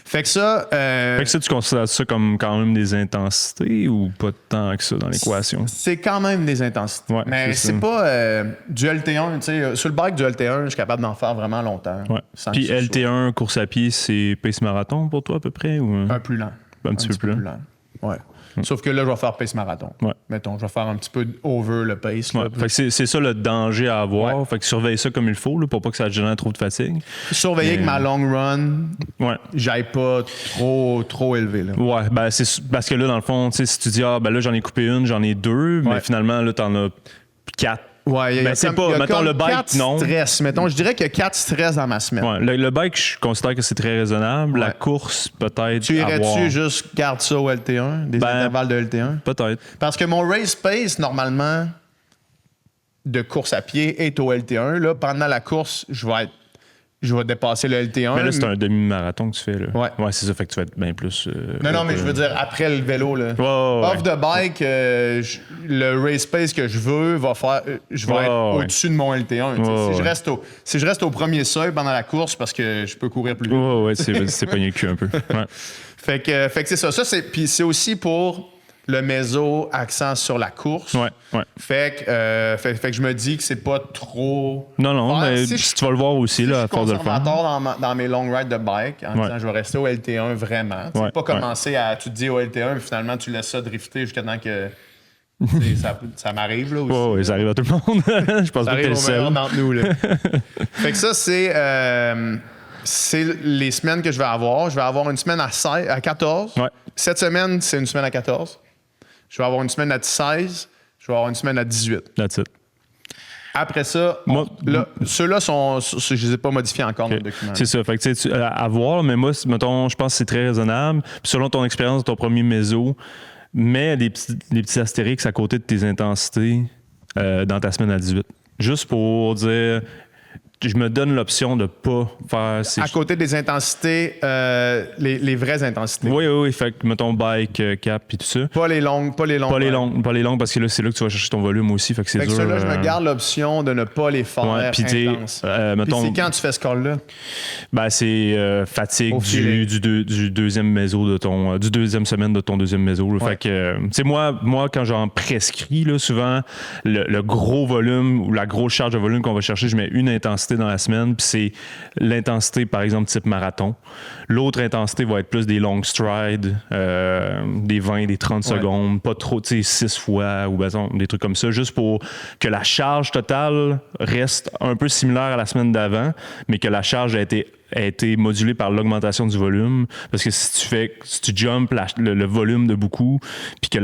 Fait que ça... Fait que ça, tu considères ça comme quand même des intensités ou pas tant que ça dans l'équation? C'est quand même des intensités. Ouais, mais c'est pas du LT1. Tu sais, sur le bike du LT1, je suis capable d'en faire vraiment longtemps. Ouais. Puis LT1, course à pied, c'est pace marathon pour toi à peu près? Ou... Un plus lent. Un petit peu plus lent. Ouais. Sauf que là, je vais faire pace marathon. Ouais. Mettons, je vais faire un petit peu over le pace. Là. Fait que c'est ça le danger à avoir. Ouais. Fait que surveille ça comme il faut là, pour pas que ça génère trop de fatigue. Surveiller que ma long run, j'aille pas trop élevé. Là. Ouais, ben c'est parce que là, dans le fond, si tu dis ben là, j'en ai coupé une, j'en ai deux, mais finalement, là, t'en as 4. Ouais, ben, c'est pas, mettons le bike, non. Stress. Mettons, je dirais qu'il y a 4 stress dans ma semaine. Ouais, le bike, je considère que c'est très raisonnable. La course, peut-être. Tu irais-tu juste garde ça au LT1, des intervalles de LT1? Peut-être. Parce que mon race pace, normalement, de course à pied est au LT1. Là, pendant la course, je vais dépasser le LT1. Mais là, c'est un demi-marathon que tu fais. Là. Ouais, c'est ça. Fait que tu vas être bien plus... non, mais je veux dire, après le vélo, là. Off the bike, le race pace que je veux va faire... je vais être au-dessus de mon LT1. Si je reste au premier seuil pendant la course, parce que je peux courir plus vite. C'est pogné le cul un peu. Ouais. Fait que c'est ça. Puis c'est aussi pour... le méso accent sur la course. Fait que je me dis que c'est pas trop... Non, mais si tu vas le voir aussi, là, à force de le faire. Je suis conservateur dans mes long rides de bike en disant je vais rester au LT1 vraiment. Pas commencer à... Tu te dis au LT1, puis finalement, tu laisses ça drifter jusqu'à temps que... ça m'arrive, là, aussi. Oui, ça arrive à tout le monde. Je pense pas que t'es le seul. D'entre nous, là. Fait que ça, c'est les semaines que je vais avoir. Je vais avoir une semaine à 14. Cette semaine, c'est une semaine à 14. Je vais avoir une semaine à 16. Je vais avoir une semaine à 18. That's it. Après ça, ceux-là, je ne les ai pas modifiés encore dans le document. C'est ça. Fait que, à voir, mais moi, mettons, je pense que c'est très raisonnable. Puis selon ton expérience de ton premier méso, mets les petits astérix à côté de tes intensités dans ta semaine à 18. Juste pour dire... Je me donne l'option de pas faire ces... À côté des intensités, les vraies intensités. Oui. Fait que, mettons, bike, cap, puis tout ça. Pas les longues. Pas les longues, parce que là, c'est là que tu vas chercher ton volume aussi. Fait que c'est dur. Fait que ceux-là, je me garde l'option de ne pas les faire intenses. Puis c'est quand tu fais ce call-là? Ben, c'est fatigue du deuxième méso du deuxième semaine de ton deuxième méso. Fait que, tu sais, moi, quand j'en prescris, là, souvent, le gros volume ou la grosse charge de volume qu'on va chercher, je mets une intensité dans la semaine, puis c'est l'intensité, par exemple, type marathon. L'autre intensité va être plus des long strides, des 20, des 30 secondes, pas trop, tu sais, 6 fois ou des trucs comme ça, juste pour que la charge totale reste un peu similaire à la semaine d'avant, mais que la charge a été modulée par l'augmentation du volume. Parce que si tu jumpes le volume de beaucoup, puis que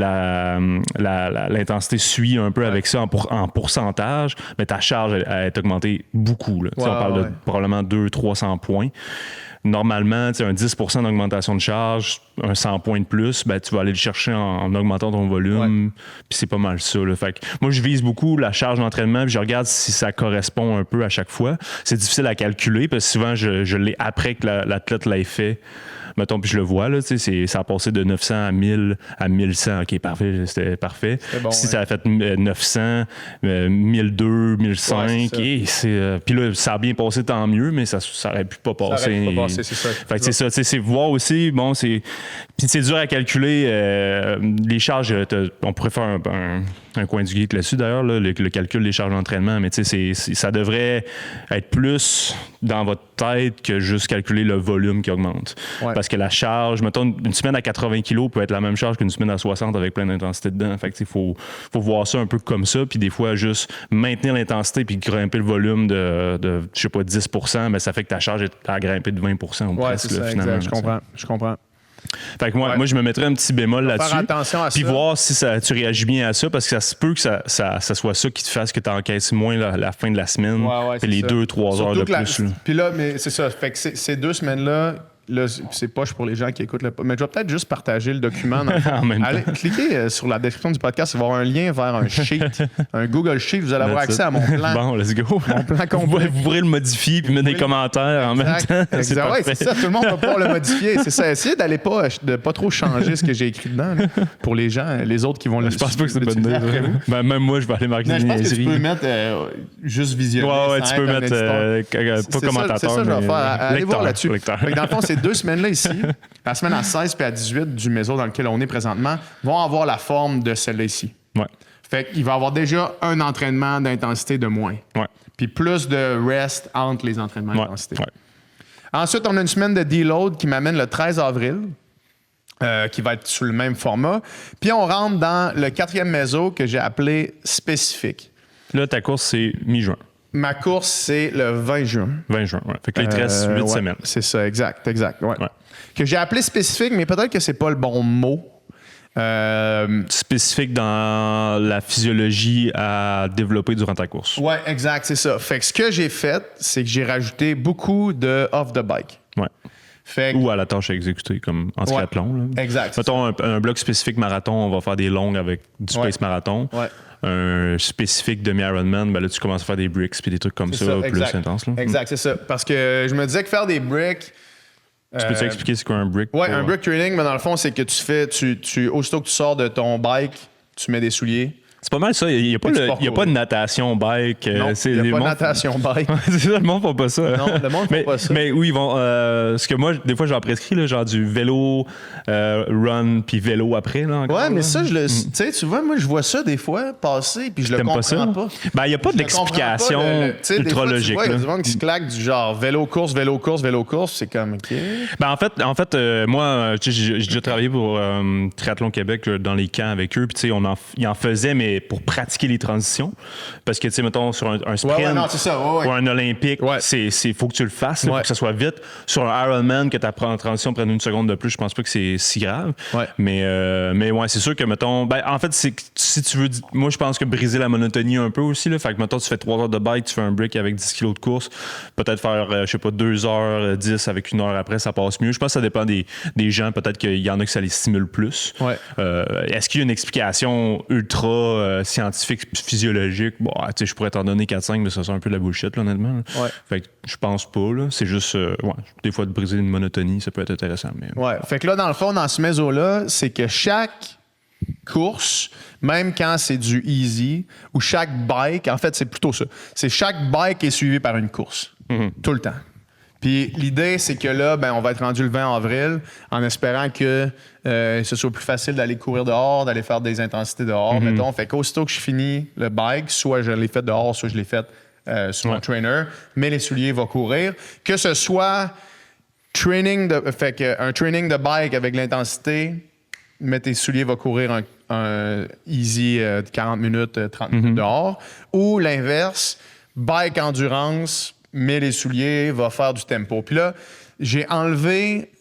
l'intensité suit un peu avec ça en pourcentage, mais ta charge est augmentée beaucoup. Là. On parle de probablement 200-300 points. Normalement, un 10% d'augmentation de charge, un 100 points de plus, ben, tu vas aller le chercher en augmentant ton volume. Puis c'est pas mal ça. Là. Fait que moi, je vise beaucoup la charge d'entraînement, puis je regarde si ça correspond un peu à chaque fois. C'est difficile à calculer, parce que souvent, je l'ai après que l'athlète l'ait fait. Mettons, puis je le vois, là, ça a passé de 900 à 1000 à 1100. OK, parfait, c'était parfait. Bon, si ça a fait 900, 1002, 1005, puis là, ça a bien passé, tant mieux, mais ça aurait pu pas passer. C'est ça. Fait que c'est ça, c'est voir aussi, bon, c'est... Puis c'est dur à calculer. Les charges, on pourrait faire un coin du geek là-dessus d'ailleurs, là, le calcul des charges d'entraînement, mais tu sais, ça devrait être plus dans votre tête que juste calculer le volume qui augmente. Ouais. Parce que la charge, mettons, une semaine à 80 kg peut être la même charge qu'une semaine à 60 avec plein d'intensité dedans. Fait que il faut voir ça un peu comme ça, puis des fois juste maintenir l'intensité puis grimper le volume de je sais pas, 10 %, mais ça fait que ta charge est à grimper de 20 % ou presque, c'est ça, finalement. exact. Je comprends. Fait que moi, je me mettrais un petit bémol là-dessus. Faire attention à ça. Puis voir si tu réagis bien à ça, parce que ça se peut que ça soit ça qui te fasse que tu encaisses moins la fin de la semaine, puis les 2-3 heures de plus. Puis là, mais c'est ça. Fait que ces 2 semaines-là, là, c'est poche pour les gens qui écoutent mais je vais peut-être juste partager le document. En même temps. Allez, cliquez sur la description du podcast, il va y avoir un lien vers un sheet, un Google Sheet. Vous allez avoir accès à mon plan. Bon, let's go. Mon plan complet. Vous pourrez le modifier puis mettre des commentaires en même temps. Exact. Ouais, c'est ça. Tout le monde va pouvoir le modifier. C'est ça. Essayez de pas trop changer ce que j'ai écrit dedans là, pour les gens, les autres qui vont le. Je pense pas que c'est une bonne idée. Ben, même moi, je vais aller marquer des Je pense que niaiseries. tu peux mettre juste visionner. Ouais, tu peux mettre pas commentateur. C'est ça que je vais faire. Allez voir là-dessus. Lecteur. Fait que dans le fond, ces 2 semaines-là ici, la semaine à 16 puis à 18 du méso dans lequel on est présentement, vont avoir la forme de celle-là ici. Ouais. Fait qu'il va y avoir déjà un entraînement d'intensité de moins. Ouais. Puis plus de rest entre les entraînements d'intensité. Ouais. Ensuite, on a une semaine de deload qui m'amène le 13 avril. Qui va être sous le même format. Puis on rentre dans le 4e méso que j'ai appelé spécifique. Là, ta course, c'est mi-juin. Ma course, c'est le 20 juin. 20 juin, ouais. Fait que là, il te reste 8 semaines. C'est ça, exact. Ouais. Ouais. Que j'ai appelé spécifique, mais peut-être que c'est pas le bon mot. Spécifique dans la physiologie à développer durant ta course. Ouais, exact, c'est ça. Fait que ce que j'ai fait, c'est que j'ai rajouté beaucoup de off the bike. Ouais. Fait que, Ou à la tâche à exécuter, comme en triathlon. Là. Exact. Mettons un bloc spécifique marathon, on va faire des longues avec du space marathon. Ouais. Un spécifique demi-Ironman, ben là, tu commences à faire des bricks puis des trucs comme ça, plus intenses. Là. Exact, c'est ça. Parce que je me disais que faire des bricks. Tu peux-tu expliquer c'est quoi un brick? Ouais, un brick training, mais dans le fond, c'est que aussitôt que tu sors de ton bike, tu mets des souliers. C'est pas mal ça. Il n'y a pas de natation bike. Non, il n'y a pas de natation bike. C'est ça, le monde ne fait pas ça. Non, le monde ne fait pas ça. Mais oui, ils vont. Ce que moi, des fois, j'en prescris, là, genre du vélo, run, puis vélo après. Là, encore, ouais, mais là. ça, tu vois, moi, je vois ça des fois passer, puis je le comprends pas. Ben, il n'y a pas d'explication ultra logique. Il y a des gens qui se claquent du genre vélo-course, c'est comme, OK. Ben, en fait moi, j'ai déjà travaillé pour Triathlon Québec dans les camps avec eux, puis tu sais, ils en faisaient, mais pour pratiquer les transitions. Parce que, tu sais, mettons, sur un sprint ou un olympique, il faut que tu le fasses, il faut que ça soit vite. Sur un Ironman, que ta transition prenne 1 seconde de plus, je pense pas que c'est si grave. Ouais. Mais ouais, c'est sûr que, mettons, ben, en fait, si tu veux, moi, je pense que briser la monotonie un peu aussi, là, fait que, mettons, tu fais 3 heures de bike, tu fais un break avec 10 kilos de course, peut-être faire, je sais pas, 2 heures 10 avec 1 heure après, ça passe mieux. Je pense que ça dépend des gens, peut-être qu'il y en a que ça les stimule plus. Ouais. Est-ce qu'il y a une explication ultra scientifique, physiologique? Bon, tu sais, je pourrais t'en donner 4-5, mais ça sent un peu de la bullshit, là, honnêtement. Ouais. Fait que je pense pas, là. C'est juste, des fois, de briser une monotonie, ça peut être intéressant. Mais... Ouais. Fait que là, dans le fond, dans ce méso-là, c'est que chaque course, même quand c'est du easy, ou chaque bike, en fait, c'est plutôt ça. C'est chaque bike est suivi par une course. Tout le temps. Puis l'idée, c'est que là, ben, on va être rendu le 20 avril en espérant que ce soit plus facile d'aller courir dehors, d'aller faire des intensités dehors, mettons. Fait qu'aussitôt que je finis le bike, soit je l'ai fait dehors, soit je l'ai fait sur mon trainer, mais les souliers vont courir. Que ce soit un training de bike avec l'intensité, mais tes souliers vont courir un easy 40 minutes, 30 minutes dehors, ou l'inverse, bike endurance, mais les souliers, va faire du tempo. Puis là, j'ai enlevé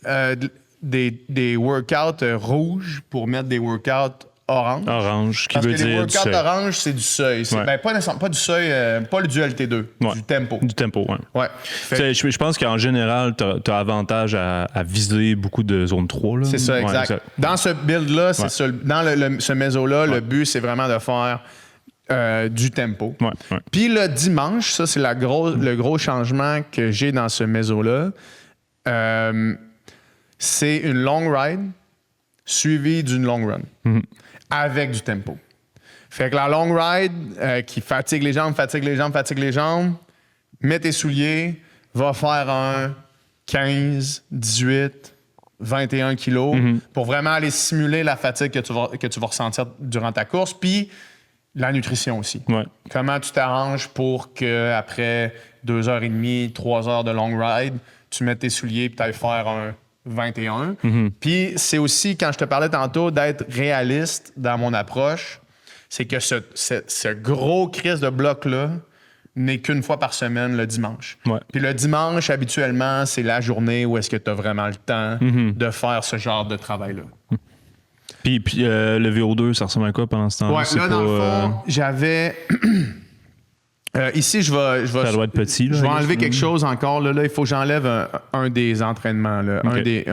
des workouts rouges pour mettre des workouts orange. Orange, qui Parce veut que les dire workouts orange, c'est du seuil. Ben, pas du seuil, pas du LT2, du tempo. Du tempo, oui. Ouais. Je pense qu'en général, tu as avantage à viser beaucoup de zone 3. Là. C'est ça, exact. Dans ce build-là, c'est ça, dans ce méso-là, le but, c'est vraiment de faire du tempo. Puis le dimanche, ça, c'est le gros changement que j'ai dans ce méso-là. C'est une long ride suivie d'une long run avec du tempo. Fait que la long ride qui fatigue les jambes, mets tes souliers, va faire un 15, 18, 21 kilos pour vraiment aller simuler la fatigue que tu vas ressentir durant ta course. Puis la nutrition aussi. Ouais. Comment tu t'arranges pour qu'après 2h30, 3 heures de long ride, tu mettes tes souliers et tu ailles faire un 21. Puis c'est aussi, quand je te parlais tantôt, d'être réaliste dans mon approche, c'est que ce gros crise de bloc-là n'est qu'une fois par semaine le dimanche. Ouais. Puis le dimanche, habituellement, c'est la journée où est-ce que tu as vraiment le temps de faire ce genre de travail-là. Puis le VO2, ça ressemble à quoi pendant ce temps-là? Ouais, là, dans le fond, j'avais... ici, je vais... Ça doit être petit. Là, je vais enlever quelque chose encore. Là, il faut que j'enlève un des entraînements. Là, Okay.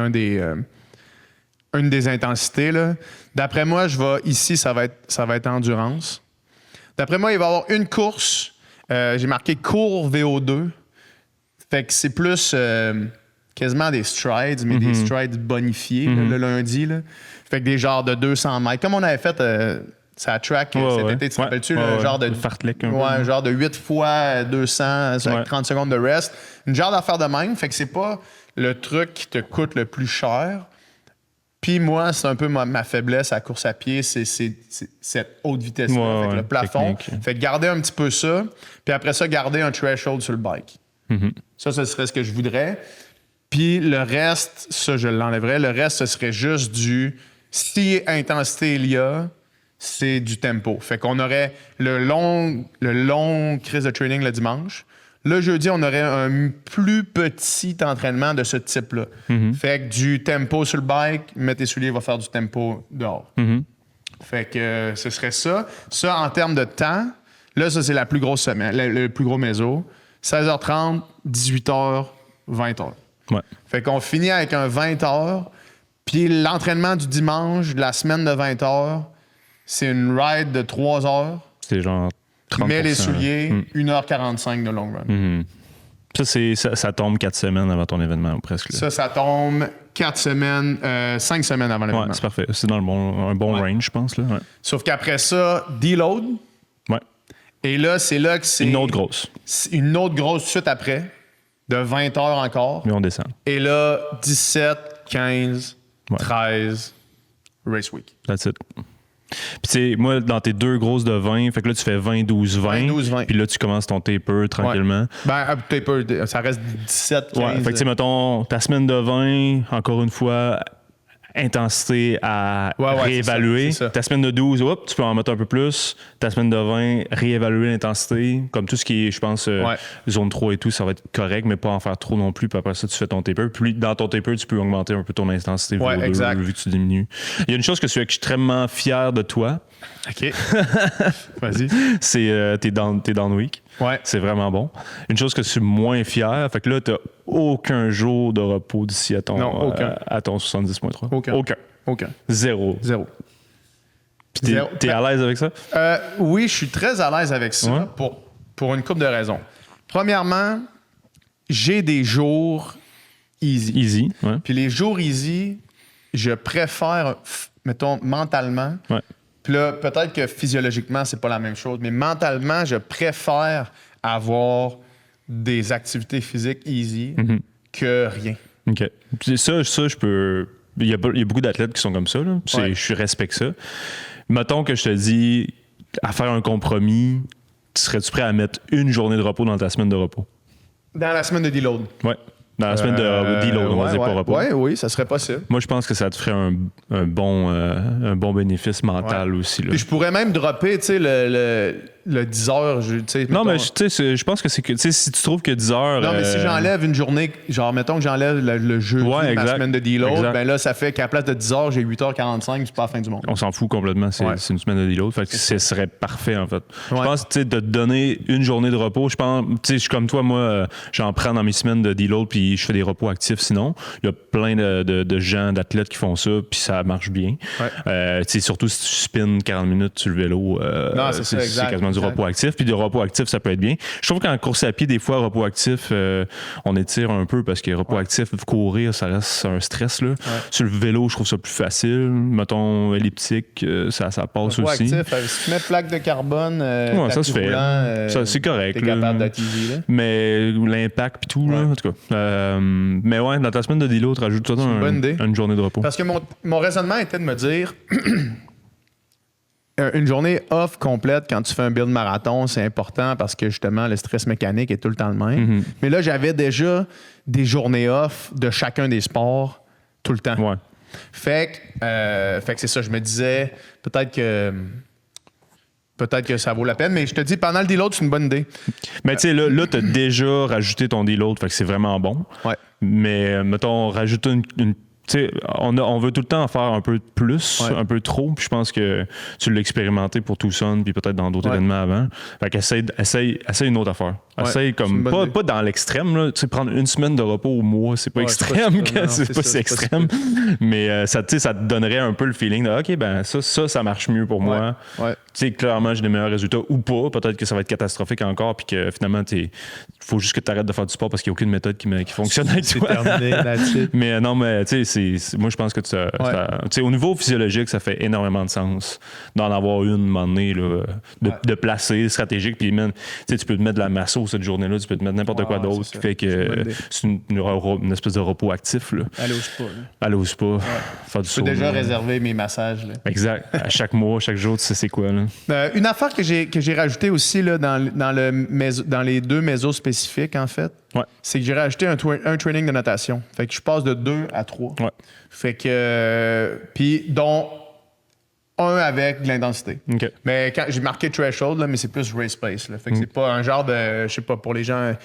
Une des intensités. Là. D'après moi, ici, ça va être endurance. D'après moi, il va y avoir une course. J'ai marqué court VO2. Fait que c'est plus quasiment des strides, mais des strides bonifiés là, le lundi. Là. Fait que des genres de 200 mètres. Comme on avait fait sa track cet été, tu te rappelles-tu? Le genre de fartlek un peu. Ouais, un genre de 8 fois 200 avec 30 secondes de rest. Une genre d'affaire de même. Fait que c'est pas le truc qui te coûte le plus cher. Puis moi, c'est un peu ma faiblesse à course à pied, c'est cette haute vitesse-là, fait que le plafond. Technique. Fait que garder un petit peu ça, puis après ça, garder un threshold sur le bike. Ça, ce serait ce que je voudrais. Puis le reste, ça, je l'enlèverais. Le reste, ce serait juste si intensité il y a, c'est du tempo. Fait qu'on aurait le long crise de training le dimanche. Le jeudi, on aurait un plus petit entraînement de ce type-là. Fait que du tempo sur le bike, mets tes souliers, va faire du tempo dehors. Fait que ce serait ça. Ça, en termes de temps, là, ça, c'est la plus grosse semaine, le plus gros méso. 16h30, 18h, 20h. Ouais. Fait qu'on finit avec un 20h. Puis l'entraînement du dimanche, de la semaine de 20h, c'est une ride de 3 heures. C'est genre 30%. Mets les souliers, 1h45 de long run. Ça tombe 4 semaines avant ton événement, ou presque. Là. Ça tombe 5 semaines avant l'événement. Ouais, c'est parfait. C'est dans un bon range, je pense. Là. Ouais. Sauf qu'après ça, deload. Ouais. Et là, c'est là que c'est... Une autre grosse. Une autre grosse suite après, de 20 heures encore. Mais on descend. Et là, 17, 15, 13, race week. That's it. Puis tu sais, moi, dans tes deux grosses de 20, fait que là, tu fais 20, 12, 20. 20. Puis là, tu commences ton taper tranquillement. Ben, taper, ça reste 17, 15. Ouais, fait que tu sais, mettons, ta semaine de 20, encore une fois, intensité à réévaluer. c'est ça. Ta semaine de 12, tu peux en mettre un peu plus. Ta semaine de 20, réévaluer l'intensité. Comme tout ce qui est, je pense, zone 3 et tout, ça va être correct, mais pas en faire trop non plus. Puis après ça, tu fais ton taper. Puis dans ton taper, tu peux augmenter un peu ton intensité vu que tu diminues. Il y a une chose que je suis extrêmement fier de toi. OK. Vas-y. C'est t'es down week. Ouais. C'est vraiment bon. Une chose que je suis moins fier, fait que là, t'as aucun jour de repos d'ici à ton, à ton 70.3. Aucun. Zéro. Puis t'es à l'aise avec ça? Oui, je suis très à l'aise avec ça pour une couple de raisons. Premièrement, j'ai des jours easy. Easy, ouais. Puis les jours easy, je préfère, mettons, mentalement. Ouais. Puis là, peut-être que physiologiquement, c'est pas la même chose, mais mentalement, je préfère avoir des activités physiques easy que rien. OK. Puis ça, je peux... Il y a beaucoup d'athlètes qui sont comme ça. Là. Je respecte ça. Mettons que je te dis, à faire un compromis, serais-tu prêt à mettre une journée de repos dans ta semaine de repos? Dans la semaine de deload. Oui. Dans la semaine de deload, on va dire, pas repos. Oui, ça serait possible. Moi, je pense que ça te ferait un bon bénéfice mental aussi. Là. Puis je pourrais même dropper, tu sais, le 10 heures. Non, mais tu sais, je pense que c'est que, tu sais, si tu trouves que 10 heures... Non, mais si j'enlève une journée, genre, mettons que j'enlève le jeudi de ma semaine de deload, ben là, ça fait qu'à la place de 10 heures, j'ai 8h45, c'est pas la fin du monde. On s'en fout complètement, c'est une semaine de deload. Fait que ce serait parfait, en fait. Je pense, tu sais, de te donner une journée de repos, je pense, tu sais, je suis comme toi, moi, j'en prends dans mes semaines de deload, puis je fais des repos actifs sinon. Il y a plein de gens, d'athlètes qui font ça, puis ça marche bien. Tu sais, surtout si tu spins 40 minutes sur le vélo, c'est quasiment du repos actif. Puis de repos actif, ça peut être bien. Je trouve qu'en course à pied, des fois, repos actif, on étire un peu parce que repos actif, courir, ça reste un stress. Là. Sur le vélo, je trouve ça plus facile. Mettons, elliptique, ça passe repos aussi. Actif, si tu mets plaque de carbone, ça se fait. Ça, c'est correct. T'es capable d'attiser. Mais l'impact puis tout, là, en tout cas. Mais ouais, dans ta semaine de deload, rajoute-toi une journée de repos. Parce que mon raisonnement était de me dire une journée off complète quand tu fais un build marathon, c'est important parce que justement, le stress mécanique est tout le temps le même. Mais là, j'avais déjà des journées off de chacun des sports tout le temps. Ouais. Fait que c'est ça, je me disais peut-être que ça vaut la peine, mais je te dis, pendant le deload, c'est une bonne idée. Mais tu sais, là tu as déjà rajouté ton deload, fait que c'est vraiment bon. Ouais. Mais mettons, rajouter une tu sais, on veut tout le temps en faire un peu plus, un peu trop. Puis je pense que tu l'as expérimenté pour Tucson, puis peut-être dans d'autres événements avant. Fait qu'essaye une autre affaire. Essaye comme pas dans l'extrême. Là. Tu sais, prendre une semaine de repos au mois, c'est pas extrême. C'est pas si extrême. Mais ça te donnerait un peu le feeling de OK, ben ça marche mieux pour moi. Ouais. Tu sais, clairement, j'ai des meilleurs résultats ou pas. Peut-être que ça va être catastrophique encore, puis que finalement, il faut juste que tu arrêtes de faire du sport parce qu'il n'y a aucune méthode qui fonctionne avec toi. C'est terminé, mais non, mais tu sais, moi, je pense que tu sais, au niveau physiologique, ça fait énormément de sens d'en avoir une, un moment donné, là, de placer stratégique. Puis, tu peux te mettre de la masso cette journée-là, tu peux te mettre n'importe quoi d'autre qui fait que c'est une espèce de repos actif. Là. Aller au spa. Faire du je peux déjà réserver mes massages. Là. Exact. À chaque mois, chaque jour, tu sais c'est quoi. Là. Une affaire que j'ai rajoutée aussi là, dans les 2 mésos spécifiques, en fait, c'est que j'ai rajouté un training de natation. Fait que je passe de 2 à 3. Ouais. Fait que... Puis, dont un avec de l'intensité. Okay. Mais quand j'ai marqué threshold, là, mais c'est plus race pace. Là. Fait que c'est pas un genre de... Je sais pas, pour les gens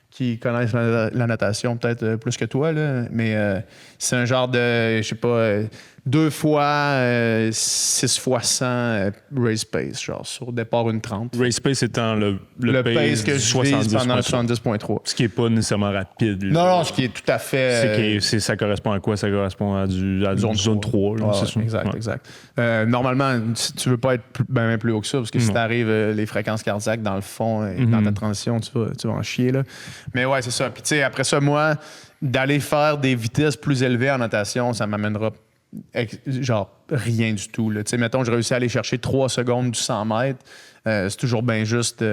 qui connaissent la natation, peut-être plus que toi, là, mais c'est un genre de, je sais pas, 2 fois 6 fois 100 race pace, genre sur départ une 30. Race pace étant le pace que je vise pendant le 70.3. Ce qui n'est pas nécessairement rapide. Non, ce qui est tout à fait... ça correspond à quoi? Ça correspond à du zone 3. Là, c'est ça. Exact. Normalement, tu veux pas être bien plus haut que ça, parce que si t'arrives les fréquences cardiaques dans le fond et dans ta transition, tu vas en chier. Là. Mais ouais, c'est ça. Puis tu sais, après ça, moi, d'aller faire des vitesses plus élevées en natation, ça m'amènera genre rien du tout. Tu sais, mettons, j'ai réussi à aller chercher 3 secondes du 100 mètres. C'est toujours bien juste...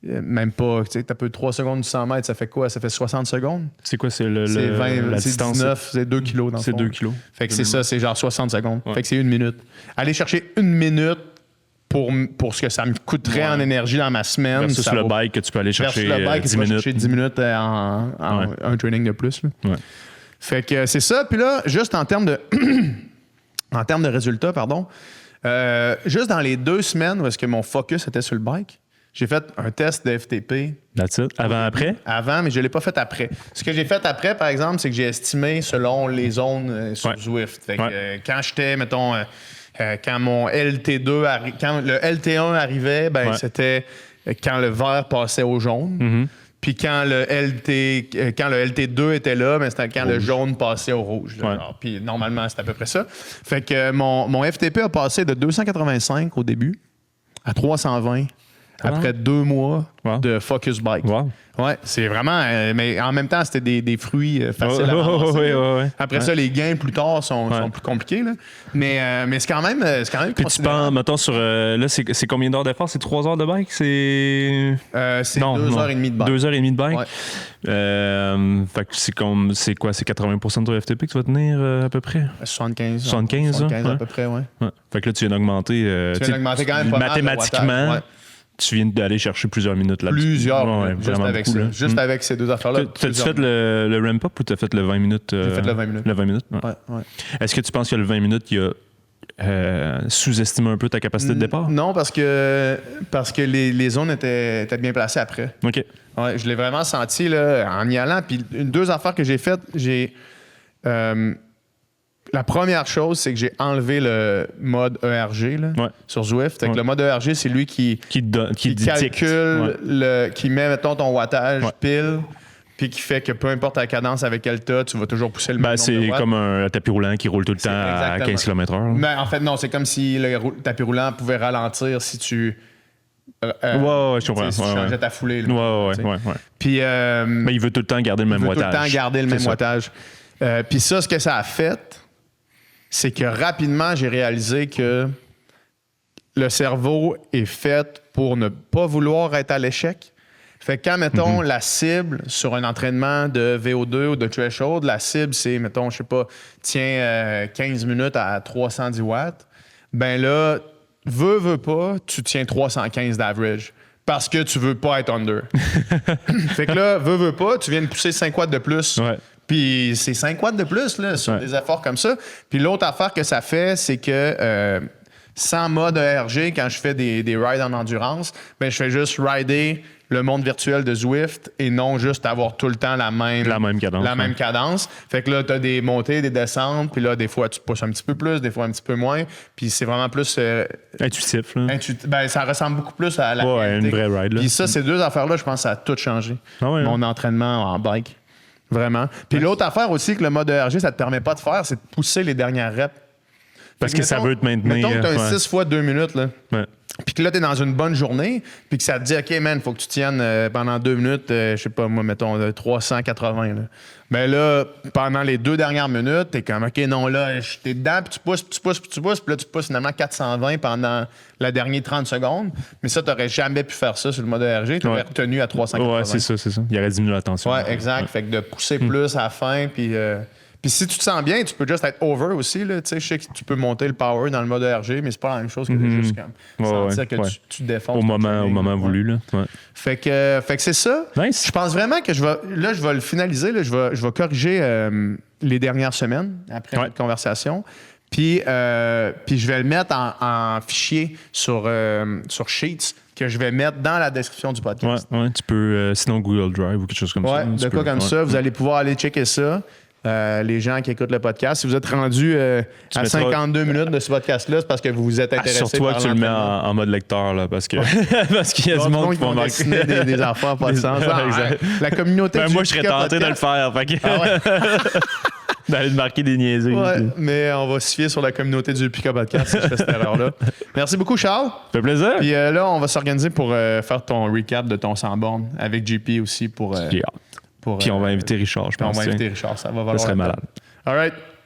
même pas, tu sais, t'as peu 3 secondes du 100 mètres, ça fait quoi? Ça fait 60 secondes? C'est quoi? C'est la distance? 19, c'est 2 kilos dans le fond. C'est 2 kilos. Fait que c'est ça, c'est genre 60 secondes. Ouais. Fait que c'est 1 minute. Aller chercher 1 minute pour ce que ça me coûterait en énergie dans ma semaine. Versus ça le bike que tu peux aller chercher 10 minutes. Chercher 10 minutes en un training de plus. Là. Ouais. Fait que c'est ça. Puis là, juste en termes de résultats, juste dans les 2 semaines où est-ce que mon focus était sur le bike, j'ai fait un test de FTP. That's it. Avant-après? Avant, mais je ne l'ai pas fait après. Ce que j'ai fait après, par exemple, c'est que j'ai estimé selon les zones sur Zwift. Fait que quand j'étais, mettons... quand mon LT2 quand le LT1 arrivait, c'était quand le vert passait au jaune. Mm-hmm. Puis quand le LT2 était là, c'était quand le jaune passait au rouge. Puis normalement, c'est à peu près ça. Fait que mon FTP a passé de 285 au début à 320 après 2 mois de focus bike. Wow. Ouais, c'est vraiment... mais en même temps, c'était des fruits faciles à ramasser. Après ça, les gains plus tard sont plus compliqués. Là. Mais c'est quand même puis tu penses, mettons, sur... là, c'est combien d'heures d'effort? C'est 3 heures de bike? C'est 2 heures et demie de bike. 2 heures et demie de bike? Ouais. Fait que c'est quoi? C'est 80% de ton FTP que tu vas tenir à peu près? 75. 75 à peu près, ouais. Fait que là, tu viens d'augmenter... tu viens d'augmenter quand même pas mathématiquement... Tu viens d'aller chercher plusieurs minutes là-dessus. Juste avec cool, ça. Juste avec ces 2 affaires-là. T'as-tu fait le ramp-up ou t'as fait le 20 minutes? J'ai fait le 20 minutes. Le 20 minutes? Ouais. Est-ce que tu penses que le 20 minutes, il a sous-estimé un peu ta capacité de départ? Non, parce que les zones étaient bien placées après. OK. Ouais, je l'ai vraiment senti là, en y allant. Puis 2 affaires que j'ai faites, la première chose, c'est que j'ai enlevé le mode ERG là, sur Zwift. Fait que le mode ERG, c'est lui qui calcule, qui met, mettons, ton wattage pile, puis qui fait que peu importe la cadence avec quelle tu vas toujours pousser le même nombre de watts. C'est comme un tapis roulant qui roule tout le temps à 15 km/h. Mais en fait, non, c'est comme si le tapis roulant pouvait ralentir si tu Ouais, je comprends. Si tu changeais ta foulée. Là, Ouais. Puis, Mais il veut tout le temps garder le même wattage. tout le temps garder le même wattage. Puis ça, ce que ça a fait, c'est que rapidement, j'ai réalisé que le cerveau est fait pour ne pas vouloir être à l'échec. Fait que quand, mettons, la cible sur un entraînement de VO2 ou de threshold, la cible, c'est, mettons, je sais pas, tiens 15 minutes à 310 watts, ben là, veux pas, tu tiens 315 d'average parce que tu veux pas être under. Fait que là, veux pas, tu viens de pousser 5 watts de plus. Ouais. Puis c'est 5 watts de plus là, sur des efforts comme ça. Puis l'autre affaire que ça fait, c'est que sans mode ERG, quand je fais des rides en endurance, ben je fais juste rider le monde virtuel de Zwift et non juste avoir tout le temps la même cadence. Fait que là, tu as des montées, des descentes, puis là, des fois, tu pousses un petit peu plus, des fois un petit peu moins. Puis c'est vraiment plus... intuitif, là. Ben, ça ressemble beaucoup plus à la réalité. Une vraie ride, là. Puis ça, ces deux affaires-là, je pense que ça a tout changé. Mon entraînement en bike. Vraiment. Puis l'autre affaire aussi que le mode ERG, ça te permet pas de faire, c'est de pousser les dernières reps. Parce que ça veut te maintenir. Mettons que tu as un 6 fois 2 minutes, là. Ouais. Puis que là, tu es dans une bonne journée, puis que ça te dit, OK, man, faut que tu tiennes pendant 2 minutes, je sais pas, moi, mettons, 380. Là. Ben là, pendant les 2 dernières minutes, t'es comme, OK, non, là, t'es dedans, puis tu pousses, puis là, tu pousses finalement 420 pendant la dernière 30 secondes. Mais ça, t'aurais jamais pu faire ça sur le mode ERG. T'aurais retenu à 380. Ouais, c'est ça. Il aurait diminué la tension. Ouais, exact. Fait que de pousser plus à la fin, puis si tu te sens bien, tu peux juste être over aussi. Là. Je sais que tu peux monter le power dans le mode ERG, mais c'est pas la même chose que de juste comme sentir que tu défonces. Au moment voulu. Là. Ouais. Fait que c'est ça. Nice. Je pense vraiment que je vais le finaliser. Là, je vais corriger les dernières semaines après notre conversation. Puis je vais le mettre en fichier sur Sheets que je vais mettre dans la description du podcast. Ouais, tu peux, sinon Google Drive ou quelque chose comme ça. De quoi comme ça, vous allez pouvoir aller checker ça. Les gens qui écoute le podcast. Si vous êtes rendu à 52 minutes de ce podcast-là, c'est parce que vous vous êtes intéressé sur toi par que tu le mets en mode lecteur, là, parce qu'il y a du monde qui vont dessiner des affaires pas de sens. La communauté moi, je serais tenté de le faire. D'aller marquer des niaiseries. Ouais, mais on va se fier sur la communauté du Pika Podcast si je fais cette erreur-là. Merci beaucoup, Charles. Ça fait plaisir. Puis là, on va s'organiser pour faire ton recap de ton 100 bornes avec JP aussi pour... Puis on va inviter Richard, je pense. On va inviter Richard, ça va valoir. Ça serait malade. All right.